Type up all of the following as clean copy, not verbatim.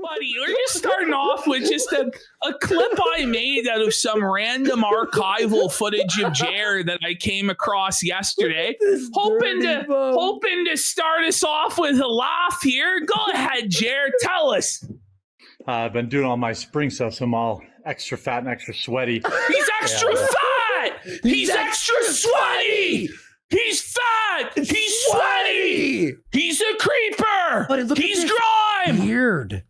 buddy, we're just starting off with just a clip I made out of some random archival footage of Jer that I came across yesterday. Hoping to start us off with a laugh here. Go ahead, Jer, tell us. I've been doing all my spring stuff, so I'm all extra fat and extra sweaty. He's extra fat! He's extra sweaty! He's fat! He's sweaty! He's a creeper! Buddy, he's grime! Weird.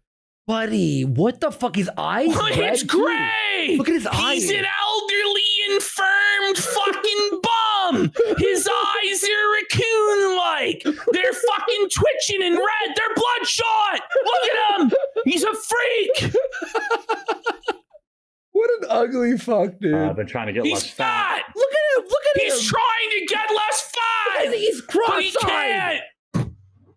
Buddy, what the fuck? His eyes It's gray! Look at his eyes. He's an elderly, infirmed fucking bum! His eyes are raccoon-like! They're fucking twitching and red! They're bloodshot! Look at him! He's a freak! What an ugly fuck, dude. I've been trying to get less fat. Look at him! Look at him! He's trying to get less fat! He's But he cross-eyed! can't!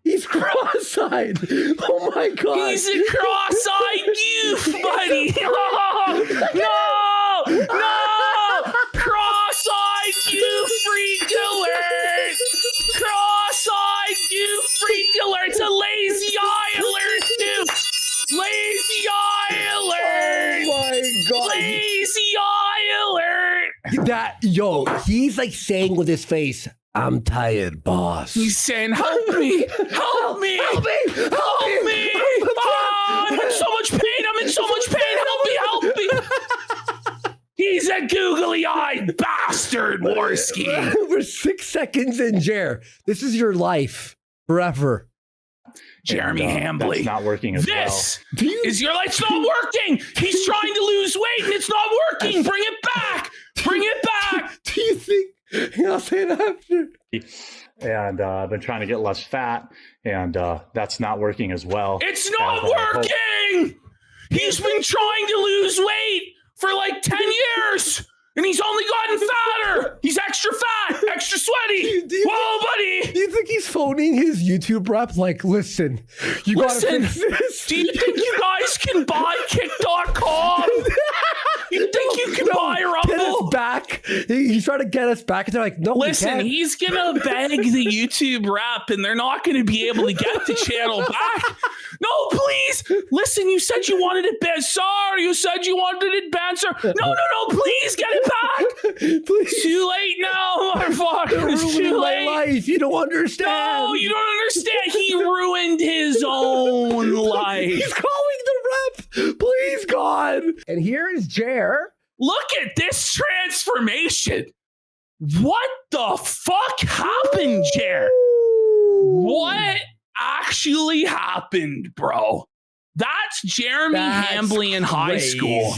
He's cross-eyed! Oh my god! He's a cross-eyed goof, buddy! No! No! Cross-eyed goof freak alert! Cross-eyed goof freak alert! It's a lazy eye alert, too! Lazy eye alert! Oh my god! Lazy eye alert! He's like saying with his face, "I'm tired, boss." He's saying, "Help me! Help me! Help me! Help me! Oh, I'm in so much pain! I'm in so much pain! Help me! Help me!" He's a googly-eyed bastard, Worski. We're 6 seconds in, Jer. This is your life forever. Jeremy Hambly. That's not working as This well. is your life. It's not working. He's trying to lose weight and it's not working. Bring it back. Bring it back. Do you think? I'll say it after. And I've been trying to get less fat, and that's not working as well. It's not working. He's been trying to lose weight for like 10 years. And he's only gotten fatter. He's extra fat, extra sweaty. Whoa, buddy. Do you think he's phoning his YouTube rep? Like, listen, you gotta fix this. Do you think you guys can buy Kick.com? You think you can buy Rumble? Get us back. He's trying to get us back. And they're like, no, listen, we can't. he's going to beg the YouTube rep and they're not going to be able to get the channel back. No, please. Listen, you said you wanted it banned. Sorry, you said you wanted it banned. Sir. No, please get it back. Please. Too late now, motherfucker. It's too late. My life. You don't understand. No, you don't understand. He ruined his own life. He's calling the rep. Please, God. And here is Jer. Look at this transformation. What the fuck happened, Jer? What actually happened, bro? That's Jeremy Hambly in high school.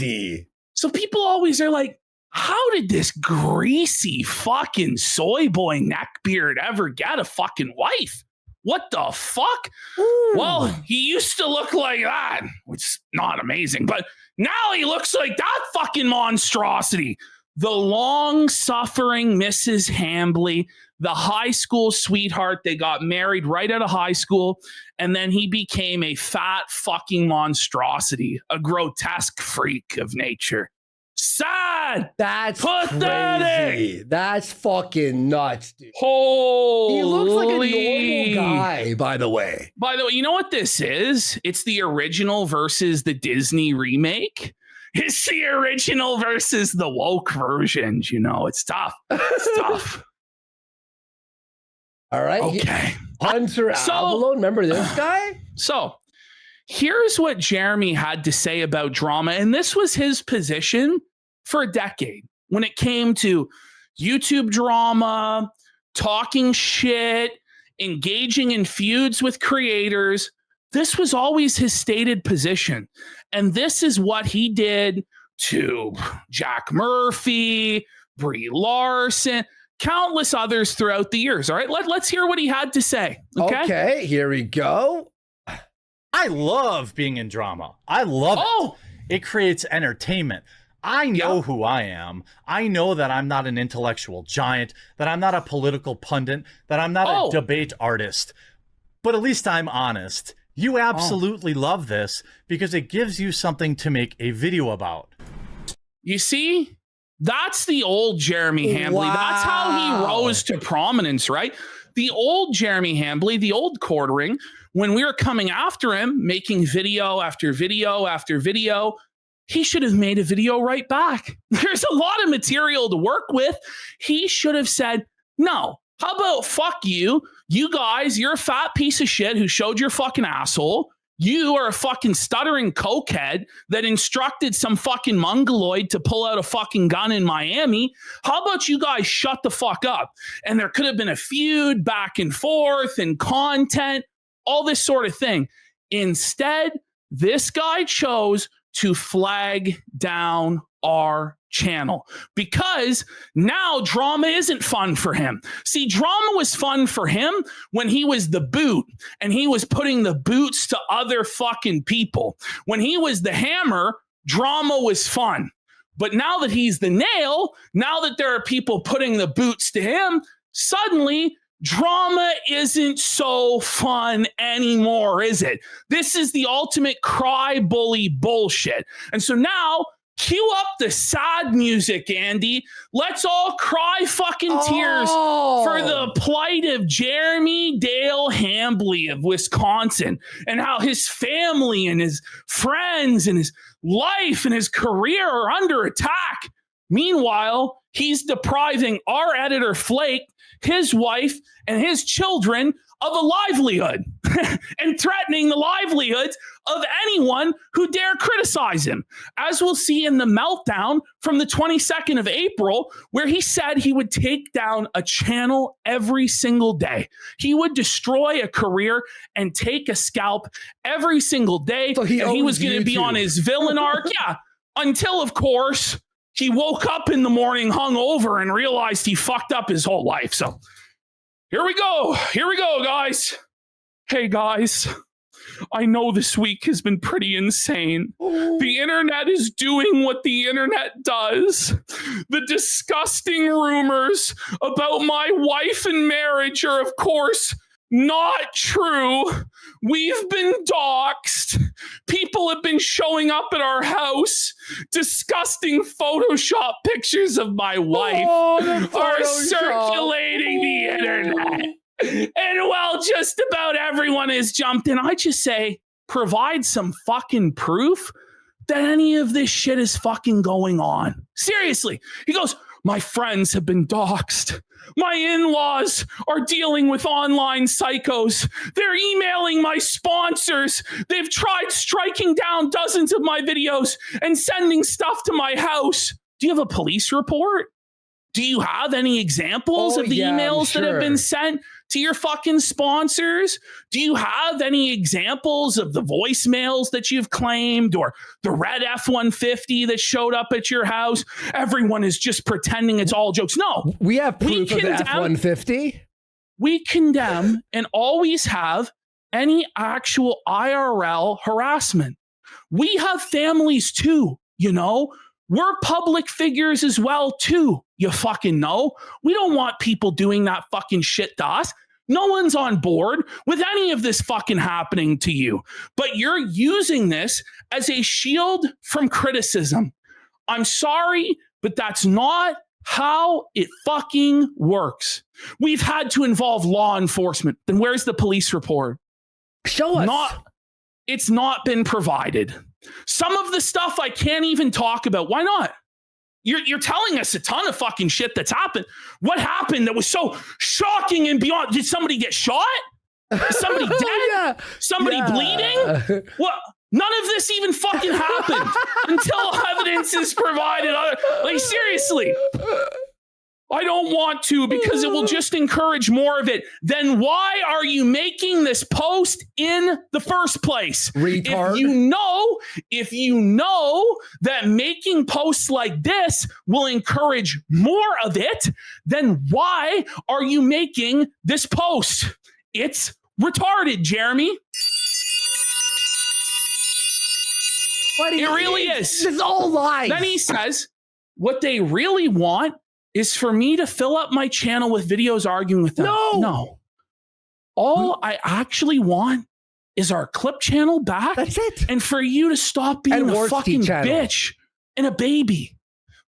So people always are like, how did this greasy fucking soy boy neckbeard ever get a fucking wife? What the fuck? Ooh. Well, he used to look like that, which is not amazing, but now he looks like that fucking monstrosity. The long-suffering Mrs. Hambly, the high school sweetheart. They got married right out of high school, and then he became a fat fucking monstrosity, a grotesque freak of nature. Sad. That's pathetic. Crazy. That's fucking nuts, dude. Holy. He looks like a normal guy, by the way. By the way, you know what this is? It's the original versus the Disney remake. It's the original versus the woke versions. You know, it's tough. It's tough. All right. Okay. Hunter Avalon, remember this guy? So here's what Jeremy had to say about drama. And this was his position for a decade when it came to YouTube drama, talking shit, engaging in feuds with creators. This was always his stated position. And this is what he did to Jack Murphy, Brie Larson, countless others throughout the years. All right, let's hear what he had to say. Okay, here we go. I love being in drama. I love it. It creates entertainment. I know who I am. I know that I'm not an intellectual giant, that I'm not a political pundit, that I'm not a debate artist. But at least I'm honest. You absolutely love this because it gives you something to make a video about. You see? That's the old Jeremy Hambly. Wow. That's how he rose to prominence, right? The old Jeremy Hambly, the old quartering, when we were coming after him, making video after video after video, he should have made a video right back. There's a lot of material to work with. He should have said, no, how about fuck you? You guys, you're a fat piece of shit who showed your fucking asshole. You are a fucking stuttering cokehead that instructed some fucking mongoloid to pull out a fucking gun in Miami. How about you guys shut the fuck up? And there could have been a feud back and forth and content, all this sort of thing. Instead, this guy chose to flag down our channel because now drama isn't fun for him. See, drama was fun for him when he was the boot and he was putting the boots to other fucking people. When he was the hammer, drama was fun. But now that he's the nail, now that there are people putting the boots to him, suddenly drama isn't so fun anymore, is it? This is the ultimate cry bully bullshit. And so now, cue up the sad music, Andy. Let's all cry fucking tears for the plight of Jeremy Dale Hambly of Wisconsin and how his family and his friends and his life and his career are under attack. Meanwhile, he's depriving our editor Flake, his wife, and his children of a livelihood and threatening the livelihoods of anyone who dare criticize him. As we'll see in the meltdown from the 22nd of April, where he said he would take down a channel every single day. He would destroy a career and take a scalp every single day. So he was going to be on his villain arc. Yeah. Until, of course, he woke up in the morning hungover and realized he fucked up his whole life. So here we go. Here we go, guys. Hey, guys. I know this week has been pretty insane. The internet is doing what the internet does. The disgusting rumors about my wife and marriage are, of course, not true. We've been doxxed. People have been showing up at our house. Disgusting Photoshop pictures of my wife are circulating the internet. And while just about everyone has jumped in, I just say, provide some fucking proof that any of this shit is fucking going on. Seriously. He goes, my friends have been doxxed. My in-laws are dealing with online psychos. They're emailing my sponsors. They've tried striking down dozens of my videos and sending stuff to my house. Do you have a police report? Do you have any examples of the emails that have been sent to your fucking sponsors? Do you have any examples of the voicemails that you've claimed or the red F-150 that showed up at your house? Everyone is just pretending it's all jokes. No. We have proof of the F-150. We condemn and always have any actual IRL harassment. We have families too, you know? We're public figures as well too, you fucking know. We don't want people doing that fucking shit to us. No one's on board with any of this fucking happening to you. But you're using this as a shield from criticism. I'm sorry, but that's not how it fucking works. We've had to involve law enforcement. Then where's the police report? Show us. It's not been provided. Some of the stuff I can't even talk about. Why not? You're telling us a ton of fucking shit that's happened. What happened that was so shocking and beyond? Did somebody get shot? Is somebody dead? Somebody bleeding? What? None of this even fucking happened until evidence is provided. Like, seriously. I don't want to because it will just encourage more of it. Then why are you making this post in the first place? Retard. If you know that making posts like this will encourage more of it, then why are you making this post? It's retarded, Jeremy. It really is. It's all lies. Then he says, what they really want is for me to fill up my channel with videos arguing with them. No. All I actually want is our clip channel back. That's it. And for you to stop being a fucking bitch and a baby.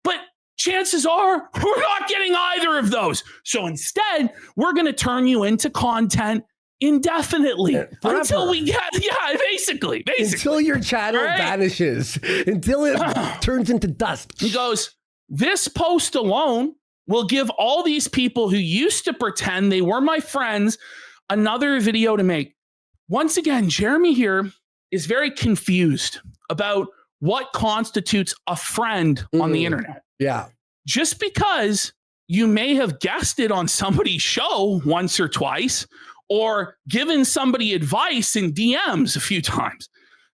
But chances are we're not getting either of those. So instead, we're going to turn you into content indefinitely until we get, basically. Until your channel vanishes, until it turns into dust. He goes, this post alone will give all these people who used to pretend they were my friends another video to make. Once again, Jeremy here is very confused about what constitutes a friend on the internet. Yeah. Just because you may have guessed it on somebody's show once or twice, or given somebody advice in DMs a few times,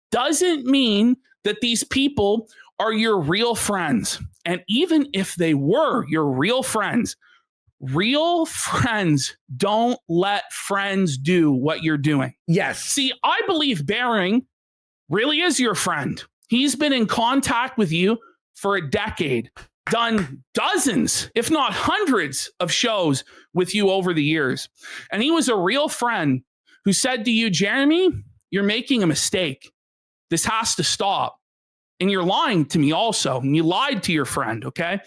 doesn't mean that these people are your real friends. And even if they were your real friends don't let friends do what you're doing. Yes. See, I believe Bering really is your friend. He's been in contact with you for a decade, done dozens, if not hundreds of shows with you over the years. And he was a real friend who said to you, Jeremy, you're making a mistake. This has to stop. And you're lying to me also. And you lied to your friend, okay?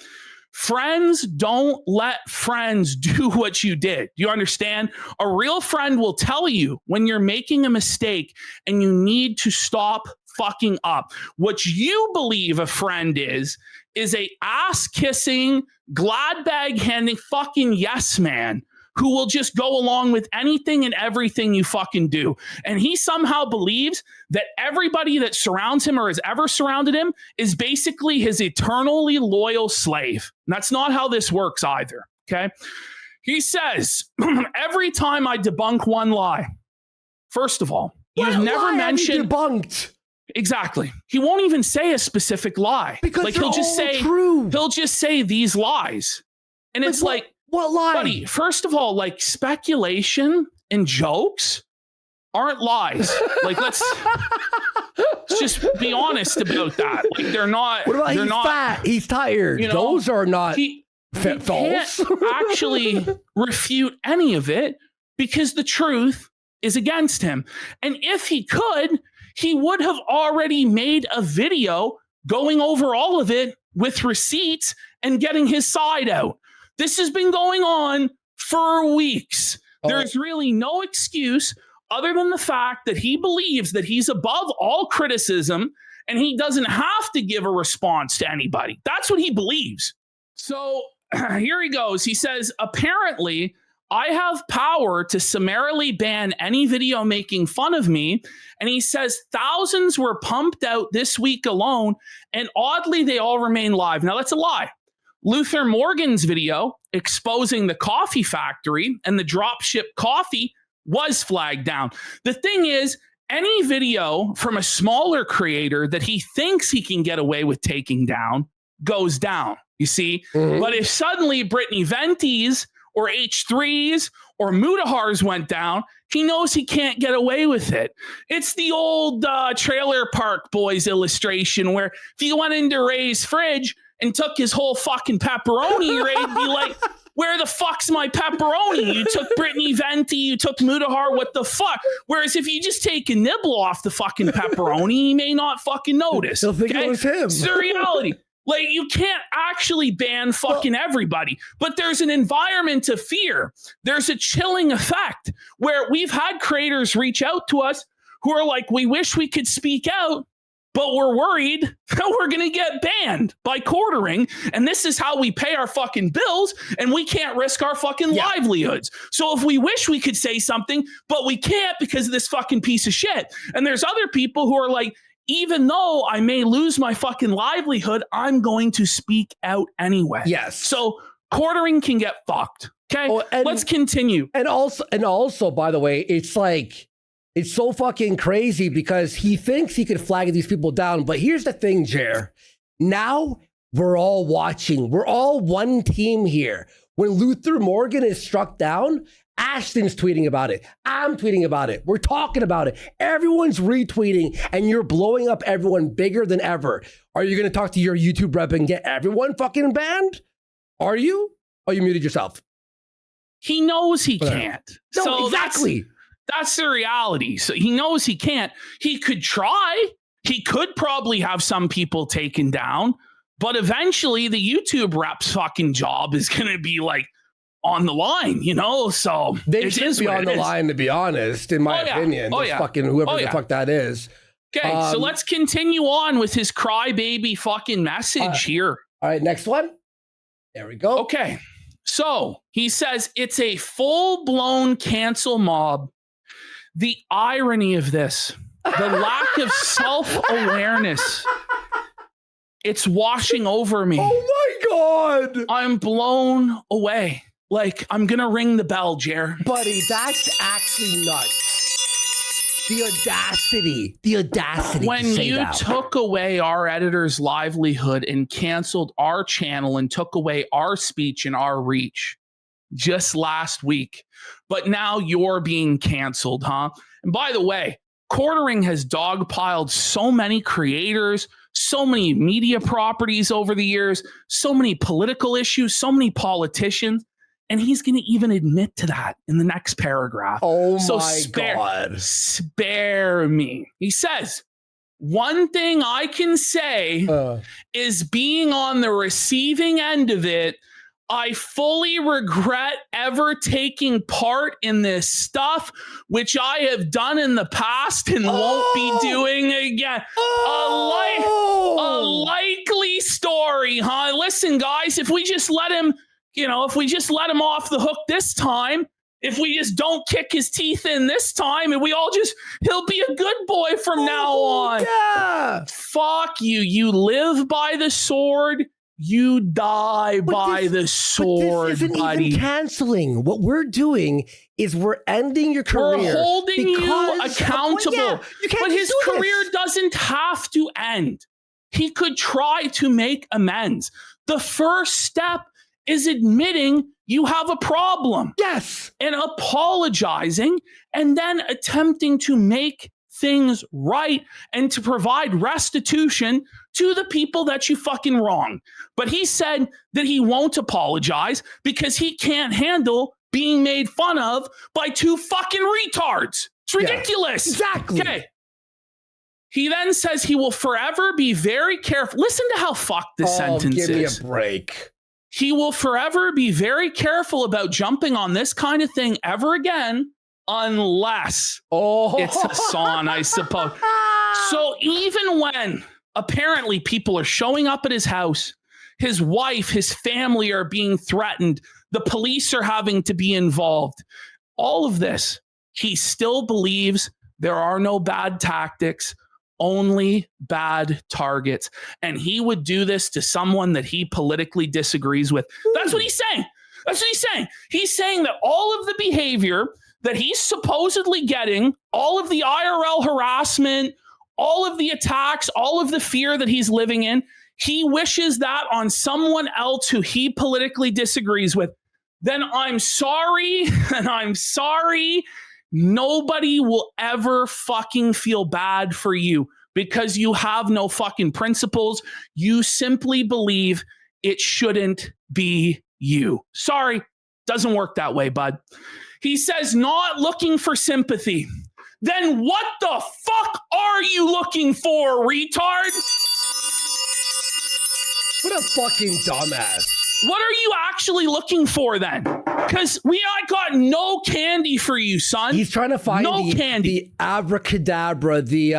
Friends don't let friends do what you did. Do you understand? A real friend will tell you when you're making a mistake and you need to stop fucking up. What you believe a friend is a ass-kissing, glad bag handing fucking yes man who will just go along with anything and everything you fucking do. And he somehow believes that everybody that surrounds him or has ever surrounded him is basically his eternally loyal slave. And that's not how this works either, okay? He says, every time I debunk one lie, first of all, you've never mentioned... debunked? Exactly. He won't even say a specific lie. Because like he'll just say these lies. And it's like, what lie? Buddy, first of all, like speculation and jokes aren't lies. Like let's just be honest about that. Like they're not. What about he's fat? He's tired. You know, those are not false. Can't actually refute any of it because the truth is against him. And if he could, he would have already made a video going over all of it with receipts and getting his side out. This has been going on for weeks. There's really no excuse other than the fact that he believes that he's above all criticism and he doesn't have to give a response to anybody. That's what he believes. So here he goes. He says, apparently, I have power to summarily ban any video making fun of me. And he says thousands were pumped out this week alone, and oddly, they all remain live. Now, that's a lie. Luther Morgan's video exposing the coffee factory and the dropship coffee was flagged down. The thing is, any video from a smaller creator that he thinks he can get away with taking down goes down, you see? Mm-hmm. But if suddenly Brittany Venti's or H3's or Mudahar's went down, he knows he can't get away with it. It's the old Trailer Park Boys illustration where if you went into Ray's fridge and took his whole fucking pepperoni, Ray'd be like, where the fuck's my pepperoni? You took Brittany Venti, you took Mudahar, what the fuck? Whereas if you just take a nibble off the fucking pepperoni, he may not fucking notice. He'll think it was him. It's the reality. Like, you can't actually ban fucking everybody, but there's an environment of fear. There's a chilling effect where we've had creators reach out to us who are like, we wish we could speak out, but we're worried that we're going to get banned by quartering. And this is how we pay our fucking bills. And we can't risk our fucking livelihoods. So if we wish we could say something, but we can't because of this fucking piece of shit. And there's other people who are like, even though I may lose my fucking livelihood, I'm going to speak out anyway. Yes. So quartering can get fucked. Okay. Let's continue. And also, by the way, it's like, it's so fucking crazy because he thinks he can flag these people down. But here's the thing, Jer. Now we're all watching. We're all one team here. When Luther Morgan is struck down, Ashton's tweeting about it. I'm tweeting about it. We're talking about it. Everyone's retweeting and you're blowing up everyone bigger than ever. Are you going to talk to your YouTube rep and get everyone fucking banned? Are you? Oh, you muted yourself. He knows he can't. No, so exactly. That's the reality. So he knows he can't. He could try. He could probably have some people taken down, But eventually the YouTube rep's fucking job is going to be like on the line, you know? So they should be on the line, to be honest, in my opinion. Fucking whoever the fuck that is. Okay, so let's continue on with his crybaby fucking message here. All right, next one. There we go. Okay, so he says it's a full-blown cancel mob. The irony of this, the lack of self-awareness, it's washing over me. Oh my God. I'm blown away. Like, I'm going to ring the bell, Jer. Buddy, that's actually nuts. The audacity when you took away our editor's livelihood and canceled our channel and took away our speech and our reach just last week, but now you're being canceled, huh? And by the way, Quartering has dogpiled so many creators, so many media properties over the years, so many political issues, so many politicians. And he's going to even admit to that in the next paragraph. Oh, so God. Spare me. He says, one thing I can say is being on the receiving end of it, I fully regret ever taking part in this stuff, which I have done in the past and won't be doing again. A likely story, huh? Listen, guys, if we just let him... if we just let him off the hook this time, if we just don't kick his teeth in this time, and he'll be a good boy from now on. Yeah. Fuck you. You live by the sword. You die by the sword, this isn't buddy. Even canceling. What we're doing is we're ending your career. We're holding you accountable. But his career doesn't have to end. He could try to make amends. The first step is admitting you have a problem. Yes. And apologizing and then attempting to make things right and to provide restitution to the people that you fucking wrong. But he said that he won't apologize because he can't handle being made fun of by two fucking retards. It's ridiculous. Exactly. Okay. He then says he will forever be very careful. Listen to how fucked this sentence is. Give me a break. He will forever be very careful about jumping on this kind of thing ever again, unless it's Hassan, I suppose. So even when apparently people are showing up at his house, his wife, his family are being threatened, the police are having to be involved, all of this, he still believes there are no bad tactics, only bad targets. And he would do this to someone that he politically disagrees with. That's what he's saying. That's what he's saying. He's saying that all of the behavior that he's supposedly getting, all of the IRL harassment, all of the attacks, all of the fear that he's living in, he wishes that on someone else who he politically disagrees with. Then I'm sorry, and I'm sorry. Nobody will ever fucking feel bad for you because you have no fucking principles. You simply believe it shouldn't be you. Sorry, doesn't work that way, bud. He says, not looking for sympathy. Then what the fuck are you looking for, retard? What a fucking dumbass. What are you actually looking for then? Because I got no candy for you, son. He's trying to find the abracadabra, the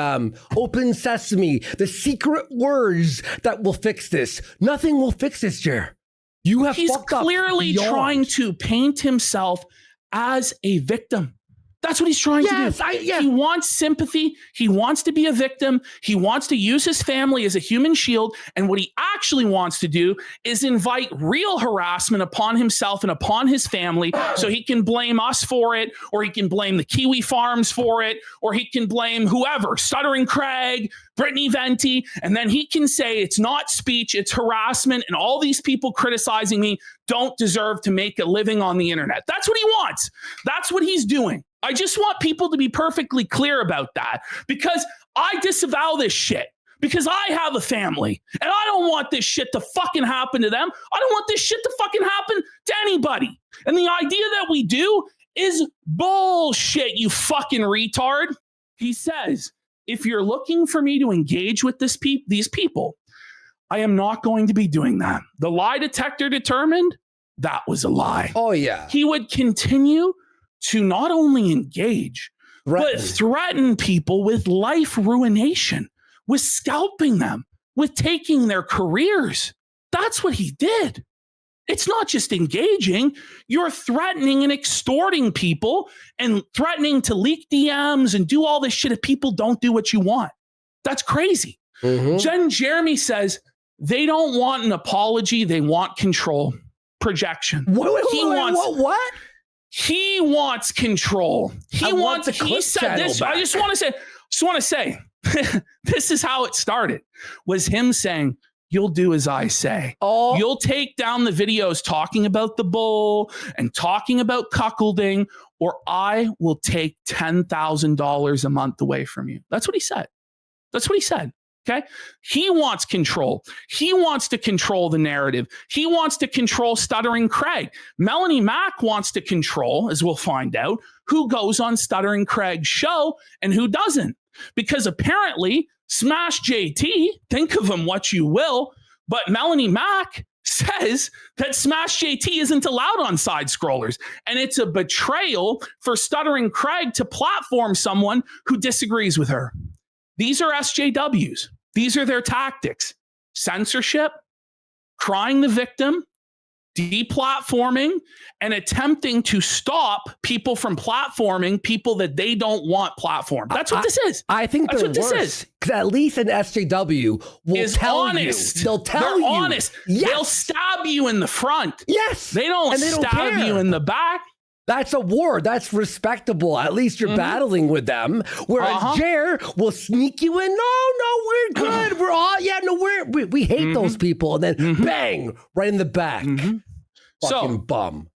open sesame, the secret words that will fix this. Nothing will fix this, Jer. He's clearly trying to paint himself as a victim. That's what he's trying to do. He wants sympathy. He wants to be a victim. He wants to use his family as a human shield. And what he actually wants to do is invite real harassment upon himself and upon his family so he can blame us for it, or he can blame the Kiwi Farms for it, or he can blame whoever, Stuttering Craig, Brittany Venti, and then he can say it's not speech, it's harassment, and all these people criticizing me don't deserve to make a living on the internet. That's what he wants. That's what he's doing. I just want people to be perfectly clear about that, because I disavow this shit, because I have a family and I don't want this shit to fucking happen to them. I don't want this shit to fucking happen to anybody. And the idea that we do is bullshit, you fucking retard. He says, if you're looking for me to engage with these people, I am not going to be doing that. The lie detector determined that was a lie. Oh, yeah. He would continue to not only engage, but threaten people with life ruination, with scalping them, with taking their careers. That's what he did. It's not just engaging. You're threatening and extorting people and threatening to leak DMs and do all this shit if people don't do what you want. That's crazy. Jen Jeremy says they don't want an apology. They want control. Projection. What? He wants control. He said this. Back. I just want to say, this is how it started. Was him saying, "You'll do as I say. Oh. You'll take down the videos talking about the bull and talking about cuckolding, or I will take $10,000 a month away from you." That's what he said. Okay. He wants control. He wants to control the narrative. He wants to control Stuttering Craig. Melanie Mack wants to control, as we'll find out, who goes on Stuttering Craig's show and who doesn't. Because apparently, Smash JT, think of him what you will, but Melanie Mack says that Smash JT isn't allowed on side scrollers. And it's a betrayal for Stuttering Craig to platform someone who disagrees with her. These are SJWs. These are their tactics. Censorship, crying the victim, deplatforming, and attempting to stop people from platforming people that they don't want platformed. That's what this is. I think that's they're what worse, this is. Because at least an SJW will tell honest. you. They'll tell you. They're honest. Yes. They'll stab you in the front. Yes. They don't stab you in the back. That's a war. That's respectable. At least you're battling with them. Whereas Jer will sneak you in. No, we're good. We're all, we hate those people. And then bang, right in the back. Fucking bum.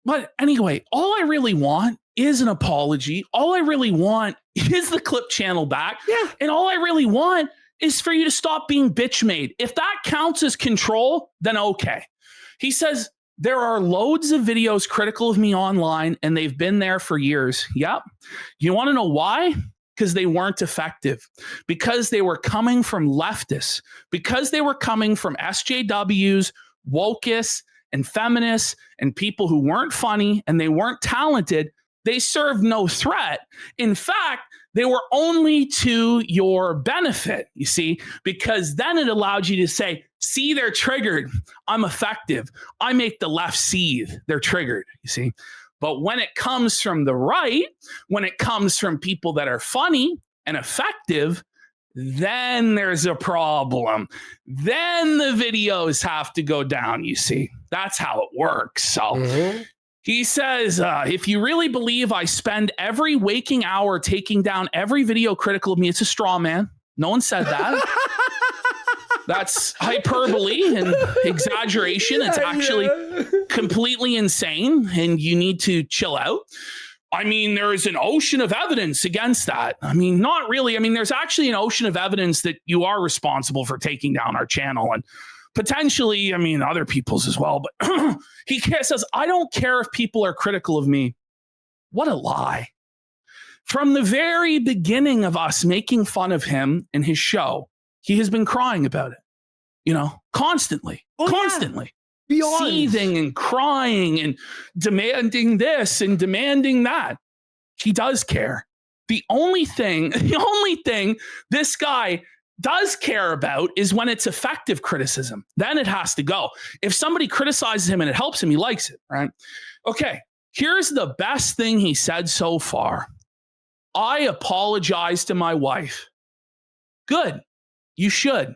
But anyway, all I really want is an apology. All I really want is the clip channel back. Yeah. And all I really want is for you to stop being bitch made. If that counts as control, then okay. He says, there are loads of videos critical of me online, and they've been there for years. Yep. You want to know why? Because they weren't effective. Because they were coming from leftists. Because they were coming from SJWs, wokeists, and feminists, and people who weren't funny, and they weren't talented. They served no threat. In fact, they were only to your benefit, you see, because then it allowed you to say, see, they're triggered. I'm effective. I make the left seethe. They're triggered, you see. But when it comes from the right, when it comes from people that are funny and effective, then there's a problem. Then the videos have to go down, you see. That's how it works. So he says, if you really believe I spend every waking hour taking down every video critical of me, it's a straw man. No one said that. That's hyperbole and exaggeration. It's actually completely insane, and you need to chill out. I mean, there is an ocean of evidence against that. I mean, not really. I mean, there's actually an ocean of evidence that you are responsible for taking down our channel, and potentially, I mean, other people's as well. But he says, I don't care if people are critical of me. What a lie. From the very beginning of us making fun of him and his show, he has been crying about it, constantly. Seething and crying and demanding this and demanding that. He does care. The only thing this guy does care about is when it's effective criticism. Then it has to go. If somebody criticizes him and it helps him, he likes it, right? Okay, here's the best thing he said so far. I apologize to my wife. Good. You should.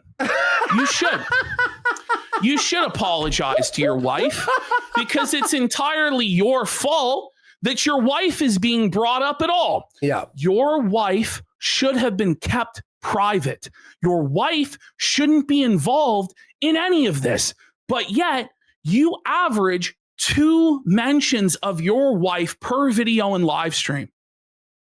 You should apologize to your wife, because it's entirely your fault that your wife is being brought up at all. Yeah. Your wife should have been kept private. Your wife shouldn't be involved in any of this. But yet you average 2 mentions of your wife per video and live stream.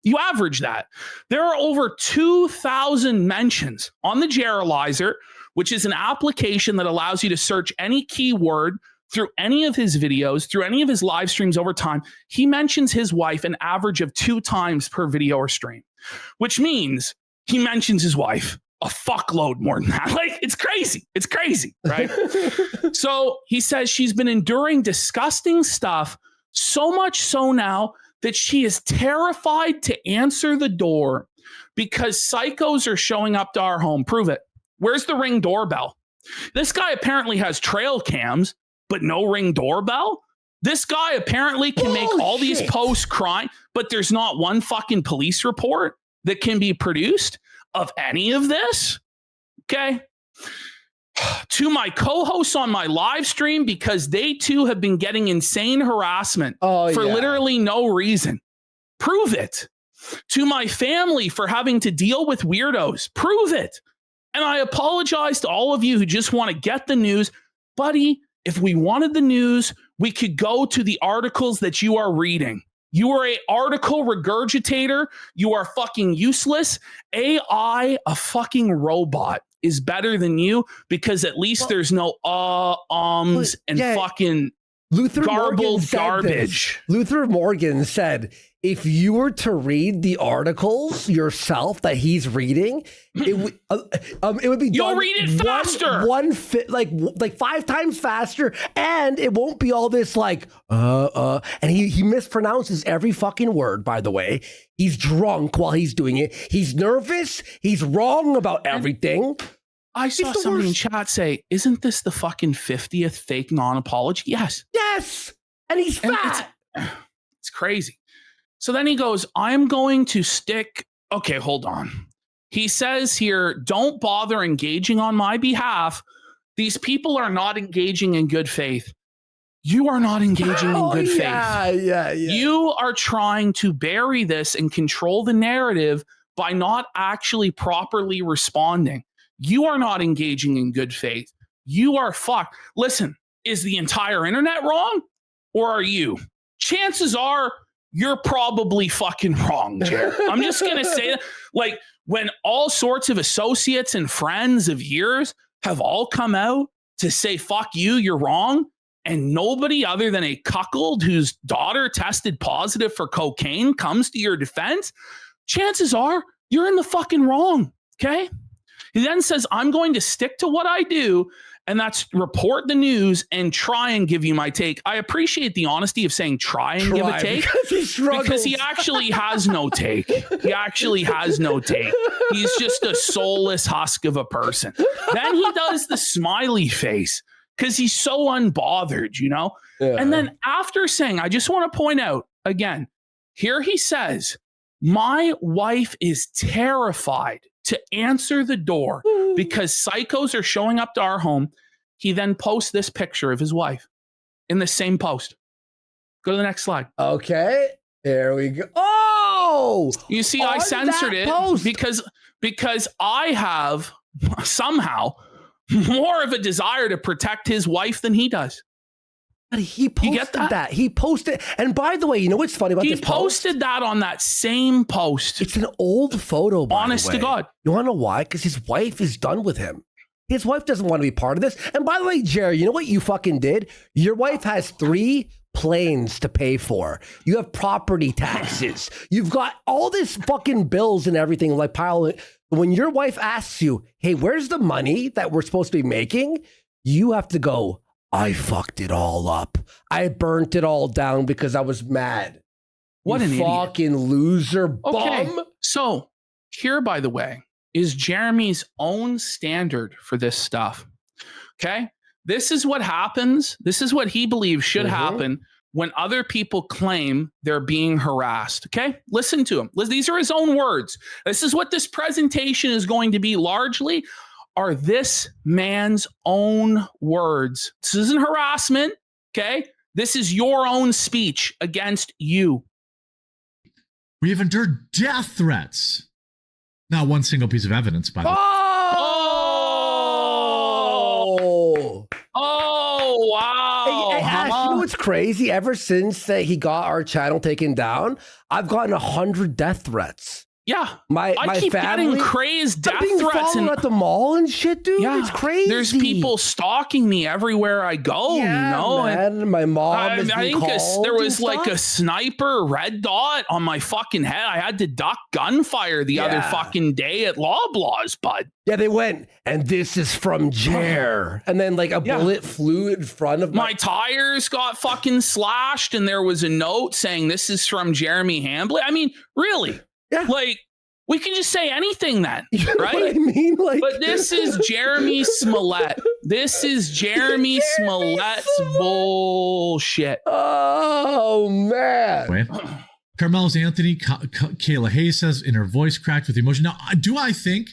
You average that. There are over 2,000 mentions on the Jerilizer, which is an application that allows you to search any keyword through any of his videos, through any of his live streams over time. He mentions his wife an average of 2 times per video or stream, which means he mentions his wife a fuckload more than that. Like, it's crazy. It's crazy, right? So he says she's been enduring disgusting stuff, so much so now that she is terrified to answer the door because psychos are showing up to our home. Prove it. Where's the Ring doorbell? This guy apparently has trail cams, but no Ring doorbell. This guy apparently can make all these posts crying, but there's not one fucking police report that can be produced of any of this. Okay. To my co-hosts on my live stream, because they too have been getting insane harassment for literally no reason. Prove it. To my family for having to deal with weirdos. Prove it. And I apologize to all of you who just want to get the news. Buddy, if we wanted the news, we could go to the articles that you are reading. You are an article regurgitator. You are fucking useless. AI, a fucking robot, is better than you because at least there's no and fucking garbled garbage. Luther Morgan said, if you were to read the articles yourself that he's reading, it would be you'll read it faster, like 5 times faster, and it won't be all this like and he mispronounces every fucking word. By the way, he's drunk while he's doing it. He's nervous. He's wrong about everything. I saw somebody in chat say, "Isn't this the fucking 50th fake non-apology?" Yes, and he's fat. It's crazy. So then he goes, I'm going to stick. Okay, hold on. He says here, don't bother engaging on my behalf. These people are not engaging in good faith. You are not engaging in good faith. Yeah. You are trying to bury this and control the narrative by not actually properly responding. You are not engaging in good faith. You are fucked. Listen, is the entire internet wrong? Or are you? Chances are, you're probably fucking wrong, Jared. I'm just going to say that. Like, when all sorts of associates and friends of yours have all come out to say, fuck you, you're wrong, and nobody other than a cuckold whose daughter tested positive for cocaine comes to your defense, chances are you're in the fucking wrong, okay? He then says, I'm going to stick to what I do, and that's report the news and try and give you my take. I appreciate the honesty of saying try and give a take because he actually has no take. He actually has no take. He's just a soulless husk of a person. Then he does the smiley face because he's so unbothered, you know? Yeah. And then after saying, I just want to point out again, here he says, my wife is terrified to answer the door because psychos are showing up to our home. He then posts this picture of his wife in the same post. Go to the next slide. Okay, there we go. Oh, you see, I censored it because I have somehow more of a desire to protect his wife than he does. But he posted that. He posted, and by the way, you know what's funny about this post? He posted that on that same post. It's an old photo, by honest the way. to God. You want to know why? Because his wife is done with him. His wife doesn't want to be part of this. And by the way, Jerry, you know what you fucking did? Your wife has 3 planes to pay for. You have property taxes. You've got all this fucking bills and everything like piling. When your wife asks you, hey, where's the money that we're supposed to be making? You have to go, I fucked it all up. I burnt it all down because I was mad. What an fucking idiot. Loser bum. Okay. So here, by the way, is Jeremy's own standard for this stuff. Okay. This is what happens. This is what he believes should happen when other people claim they're being harassed. Okay. Listen to him. These are his own words. This is what this presentation is going to be largely. Are this man's own words. This isn't harassment, okay? This is your own speech against you. We have endured death threats. Not one single piece of evidence, by the way. Oh, wow. Hey, Ash, you know what's crazy? Ever since he got our channel taken down, I've gotten 100 death threats. Yeah. My I keep family, getting crazed death being threats. followed at the mall and shit, dude. Yeah, It's crazy. there's people stalking me everywhere I go, Yeah, you know? man. My mom I is think there was like a stuff. sniper red dot on my fucking head. I had to duck gunfire the other fucking day at Loblaws, bud. Yeah, they went, and this is from Jer. And then like a bullet flew in front of My tires got fucking slashed, and there was a note saying this is from Jeremy Hambly. I mean, really? Yeah. Like, we can just say anything then, You know right? what I mean? Like, But this is Jeremy Smollett. This is Jeremy Smollett's bullshit. oh man. Wait. Carmelo's Anthony, Kayla Hayes says in her voice cracked with emotion. Now, do I think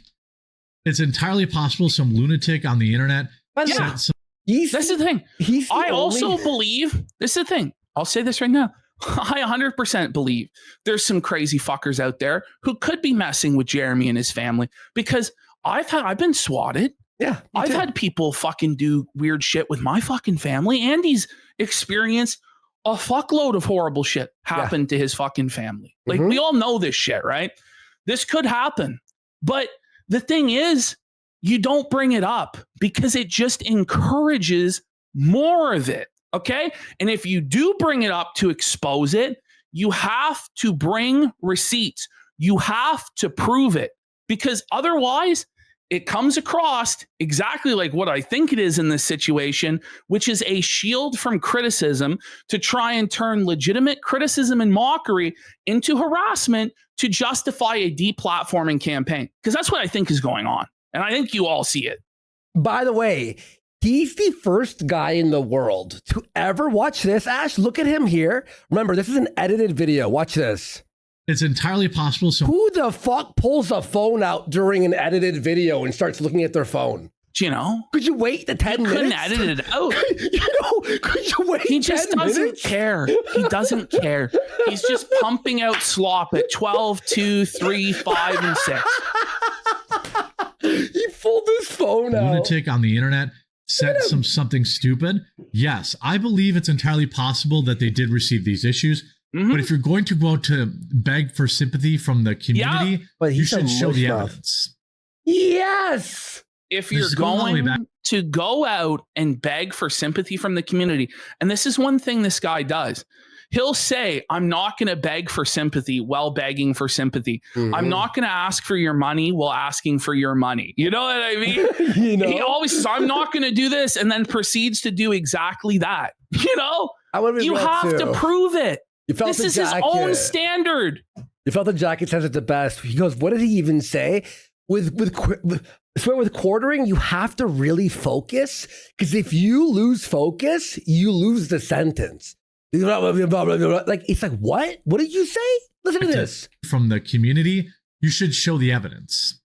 it's entirely possible some lunatic on the internet Yeah. sent some That's the thing. I also believe, this is the thing. I'll say this right now. I 100% believe there's some crazy fuckers out there who could be messing with Jeremy and his family, because I've been swatted. Yeah. I've had people fucking do weird shit with my fucking family. Andy's experienced a fuckload of horrible shit happen to his fucking family. Like, we all know this shit, right? This could happen. But the thing is, you don't bring it up because it just encourages more of it. Okay. And if you do bring it up to expose it, you have to bring receipts. You have to prove it, because otherwise it comes across exactly like what I think it is in this situation, which is a shield from criticism to try and turn legitimate criticism and mockery into harassment to justify a deplatforming campaign. Because that's what I think is going on. And I think you all see it. By the way, he's the first guy in the world to ever watch this. Ash, look at him here. Remember, this is an edited video. Watch this. it's entirely possible some Who the fuck pulls a phone out during an edited video and starts looking at their phone? Do you know? Could you wait the 10 minutes? Couldn't edit it out. Could you wait He just 10 doesn't minutes? care. He doesn't care. He's just pumping out slop at 12, 2, 3, 5, and 6. He pulled his phone out. lunatic on the internet said something stupid. Yes, I believe it's entirely possible that they did receive these issues. Mhm. But if you're going to go out to beg for sympathy from the community, But you he's should show the emotional. evidence. Yes. If This you're is going all the way back. going to go out and beg for sympathy from the community, and this is one thing this guy does, he'll say, I'm not going to beg for sympathy while begging for sympathy. I'm not going to ask for your money while asking for your money. You know what I mean? You know? He always says, I'm not going to do this, and then proceeds to do exactly that. You know? I wanna be You real, have too. to prove it. You felt This the is his jacket. own standard. You felt the jacket says it the best. He goes, what did he even say? I swear with quartering, you have to really focus, because if you lose focus, you lose the sentence. Like, it's like, what? What did you say? Listen to this. From the community, you should show the evidence.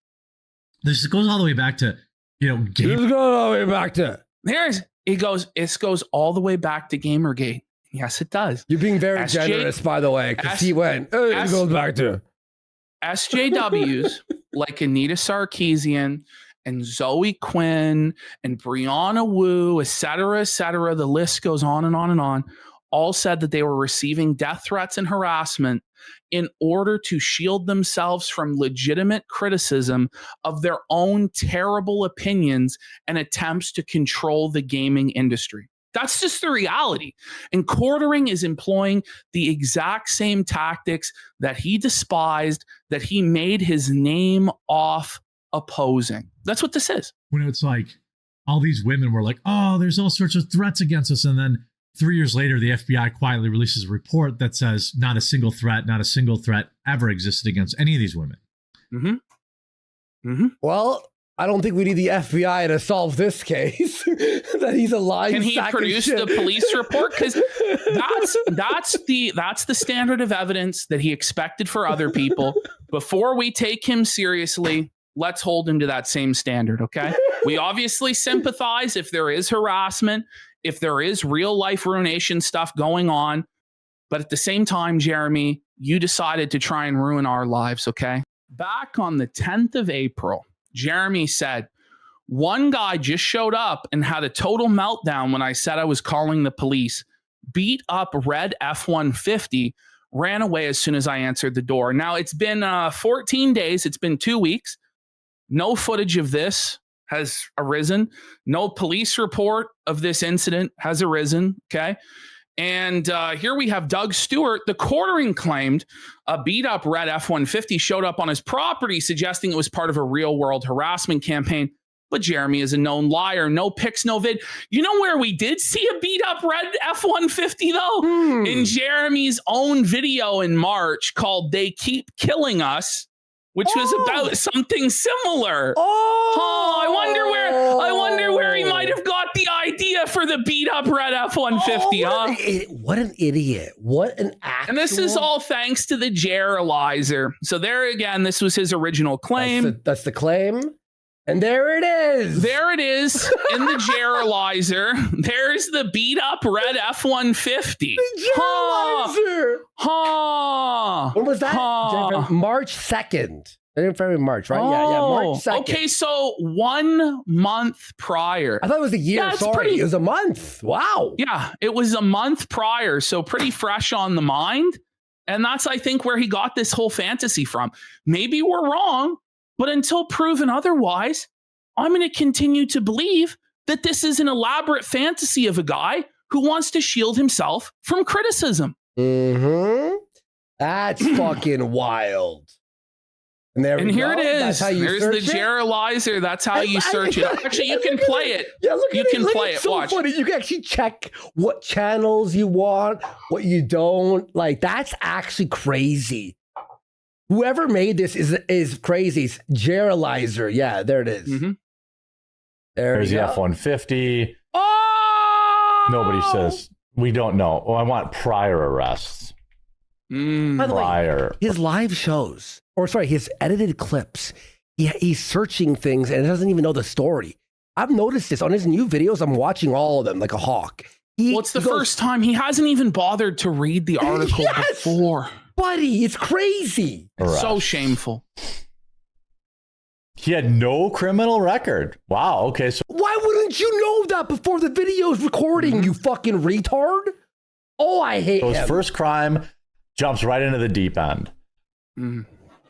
This goes all the way back to, game. Let's go all the way back to. It goes all the way back to Gamergate. Yes, it does. You're being very SJ generous, by the way, because he went, it goes back to. SJWs like Anita Sarkeesian and Zoe Quinn and Brianna Wu, et cetera, the list goes on and on and on, all said that they were receiving death threats and harassment in order to shield themselves from legitimate criticism of their own terrible opinions and attempts to control the gaming industry. That's just the reality. And quartering is employing the exact same tactics that he despised, that he made his name off opposing. That's what this is. When it's like all these women were like, oh, there's all sorts of threats against us. And then 3 years later, the FBI quietly releases a report that says not a single threat ever existed against any of these women. Well, I don't think we need the FBI to solve this case. That he's a lying Can he sack of produce shit. the police report? Because that's the standard of evidence that he expected for other people. Before we take him seriously, let's hold him to that same standard, okay? We obviously sympathize if there is harassment, if there is real life ruination stuff going on. But at the same time, Jeremy, you decided to try and ruin our lives, okay? Back on the 10th of April, Jeremy said, one guy just showed up and had a total meltdown when I said I was calling the police, beat up red F-150, ran away as soon as I answered the door. Now, it's been 14 days. It's been 2 weeks. No footage of this has arisen. No police report of this incident has arisen. Okay. And here we have Doug Stewart. The quartering claimed a beat-up red F-150 showed up on his property, suggesting it was part of a real-world harassment campaign. But Jeremy is a known liar. No pics, no vid. You know where we did see a beat-up red F-150, though? In Jeremy's own video in March called They Keep Killing Us, which was about something similar. I wonder where he might have got the idea for the beat up red F-150, What an idiot. What an actual... And this is all thanks to the Jeralizer. So there again, this was his original claim. That's the claim. And there it is. There it is in the Jeralizer. There's the beat up red F-150. The Jeralizer. When was that? March 2nd. February, March, right? Yeah, March 2nd. Okay, so 1 month prior. I thought it was a year. Yeah, Sorry, it was a month. Wow. Yeah, it was a month prior, so pretty fresh on the mind. And that's, I think, where he got this whole fantasy from. Maybe we're wrong, but until proven otherwise, I'm going to continue to believe that this is an elaborate fantasy of a guy who wants to shield himself from criticism. That's fucking wild. And here it is. There's the Jeralizer. That's how you search it. Actually, you can play it. Yeah, you can play it. So watch. Funny. You can actually check what channels you want, what you don't. Like, that's actually crazy. Whoever made this is crazy. It's Jeralizer. Yeah, there it is. There's the F-150. Nobody says, we don't know. Oh, I want prior arrests. By the way, his live shows, his edited clips, he's searching things and doesn't even know the story. I've noticed this on his new videos. I'm watching all of them like a hawk. It's the first time he hasn't even bothered to read the article before. Buddy, it's crazy. So shameful. He had no criminal record. Wow. Okay. So why wouldn't you know that before the video's recording, you fucking retard? Oh, I hate him. His first crime jumps right into the deep end.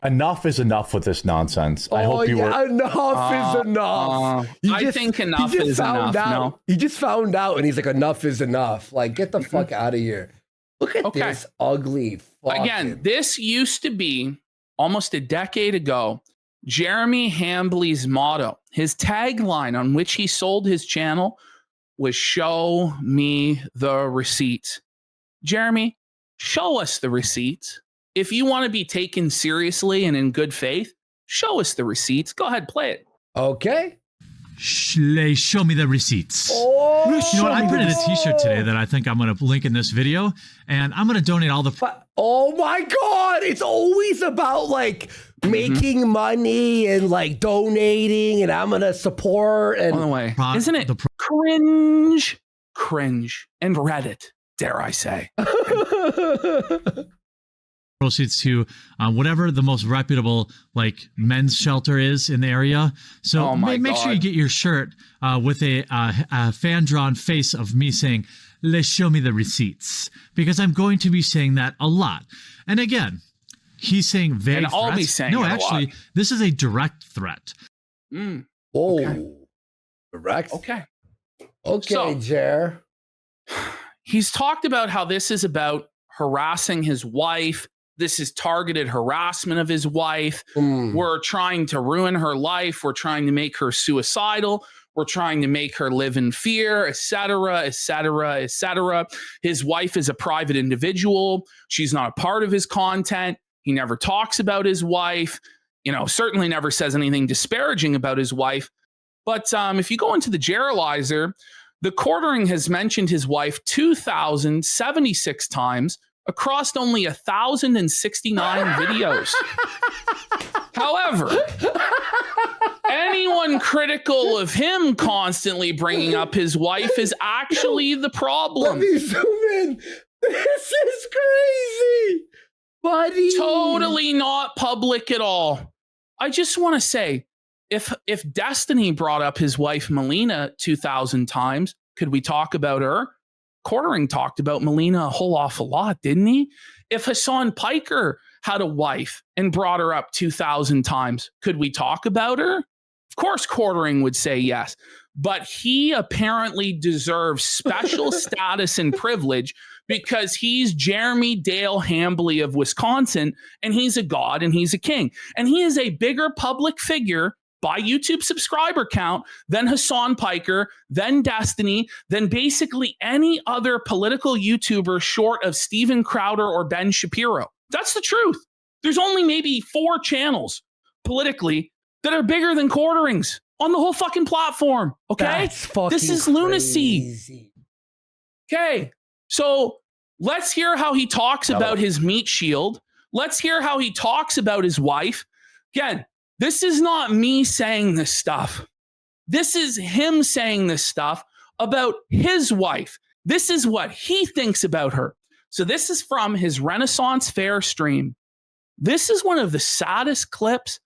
Enough is enough with this nonsense. I hope you were. Enough is enough. I think enough is enough. No. He just found out and he's like, enough is enough. Like, get the fuck out of here. Look at this ugly fucking... Again, this used to be almost a decade ago, Jeremy Hambly's motto. His tagline on which he sold his channel was "Show me the receipts." Jeremy, show us the receipts. If you want to be taken seriously and in good faith, show us the receipts. Go ahead, play it. Okay. Show me the receipts. You know what? I printed a t-shirt today that I think I'm going to link in this video, and I'm going to donate all the... Oh my God. It's always about like making money and like donating, and I'm going to support. And by the way, isn't it cringe, and Reddit, dare I say. Proceeds to whatever the most reputable like men's shelter is in the area. So make sure you get your shirt with a fan drawn face of me saying, "Let's show me the receipts," because I'm going to be saying that a lot. And again, he's saying vague threats. I'll be saying no, actually, this is a direct threat. Direct. Okay, so, Jer. He's talked about how this is about harassing his wife. This is targeted harassment of his wife. We're trying to ruin her life. We're trying to make her suicidal. We're trying to make her live in fear, etc., etc., etc. His wife is a private individual. She's not a part of his content. He never talks about his wife. Certainly never says anything disparaging about his wife. But if you go into the Jeralizer, the quartering has mentioned his wife 2,076 times across only 1,069 videos. However, anyone critical of him constantly bringing up his wife is actually the problem. Let me zoom in. This is crazy, buddy. Totally not public at all. I just want to say, if Destiny brought up his wife Melina 2,000 times, could we talk about her? Quartering talked about Melina a whole awful lot, didn't he? If Hassan Piker had a wife and brought her up 2,000 times, could we talk about her? Of course, Quartering would say yes. But he apparently deserves special status and privilege because he's Jeremy Dale Hambly of Wisconsin, and he's a god and he's a king. And he is a bigger public figure by YouTube subscriber count than Hassan Piker, than Destiny, than basically any other political YouTuber short of Steven Crowder or Ben Shapiro. That's the truth. There's only maybe 4 channels politically that are bigger than Quartering's on the whole fucking platform. Okay? This is lunacy. Crazy. Okay. So let's hear how he talks about his meat shield. Let's hear how he talks about his wife. Again, this is not me saying this stuff. This is him saying this stuff about his wife. This is what he thinks about her. So this is from his Renaissance Fair stream. This is one of the saddest clips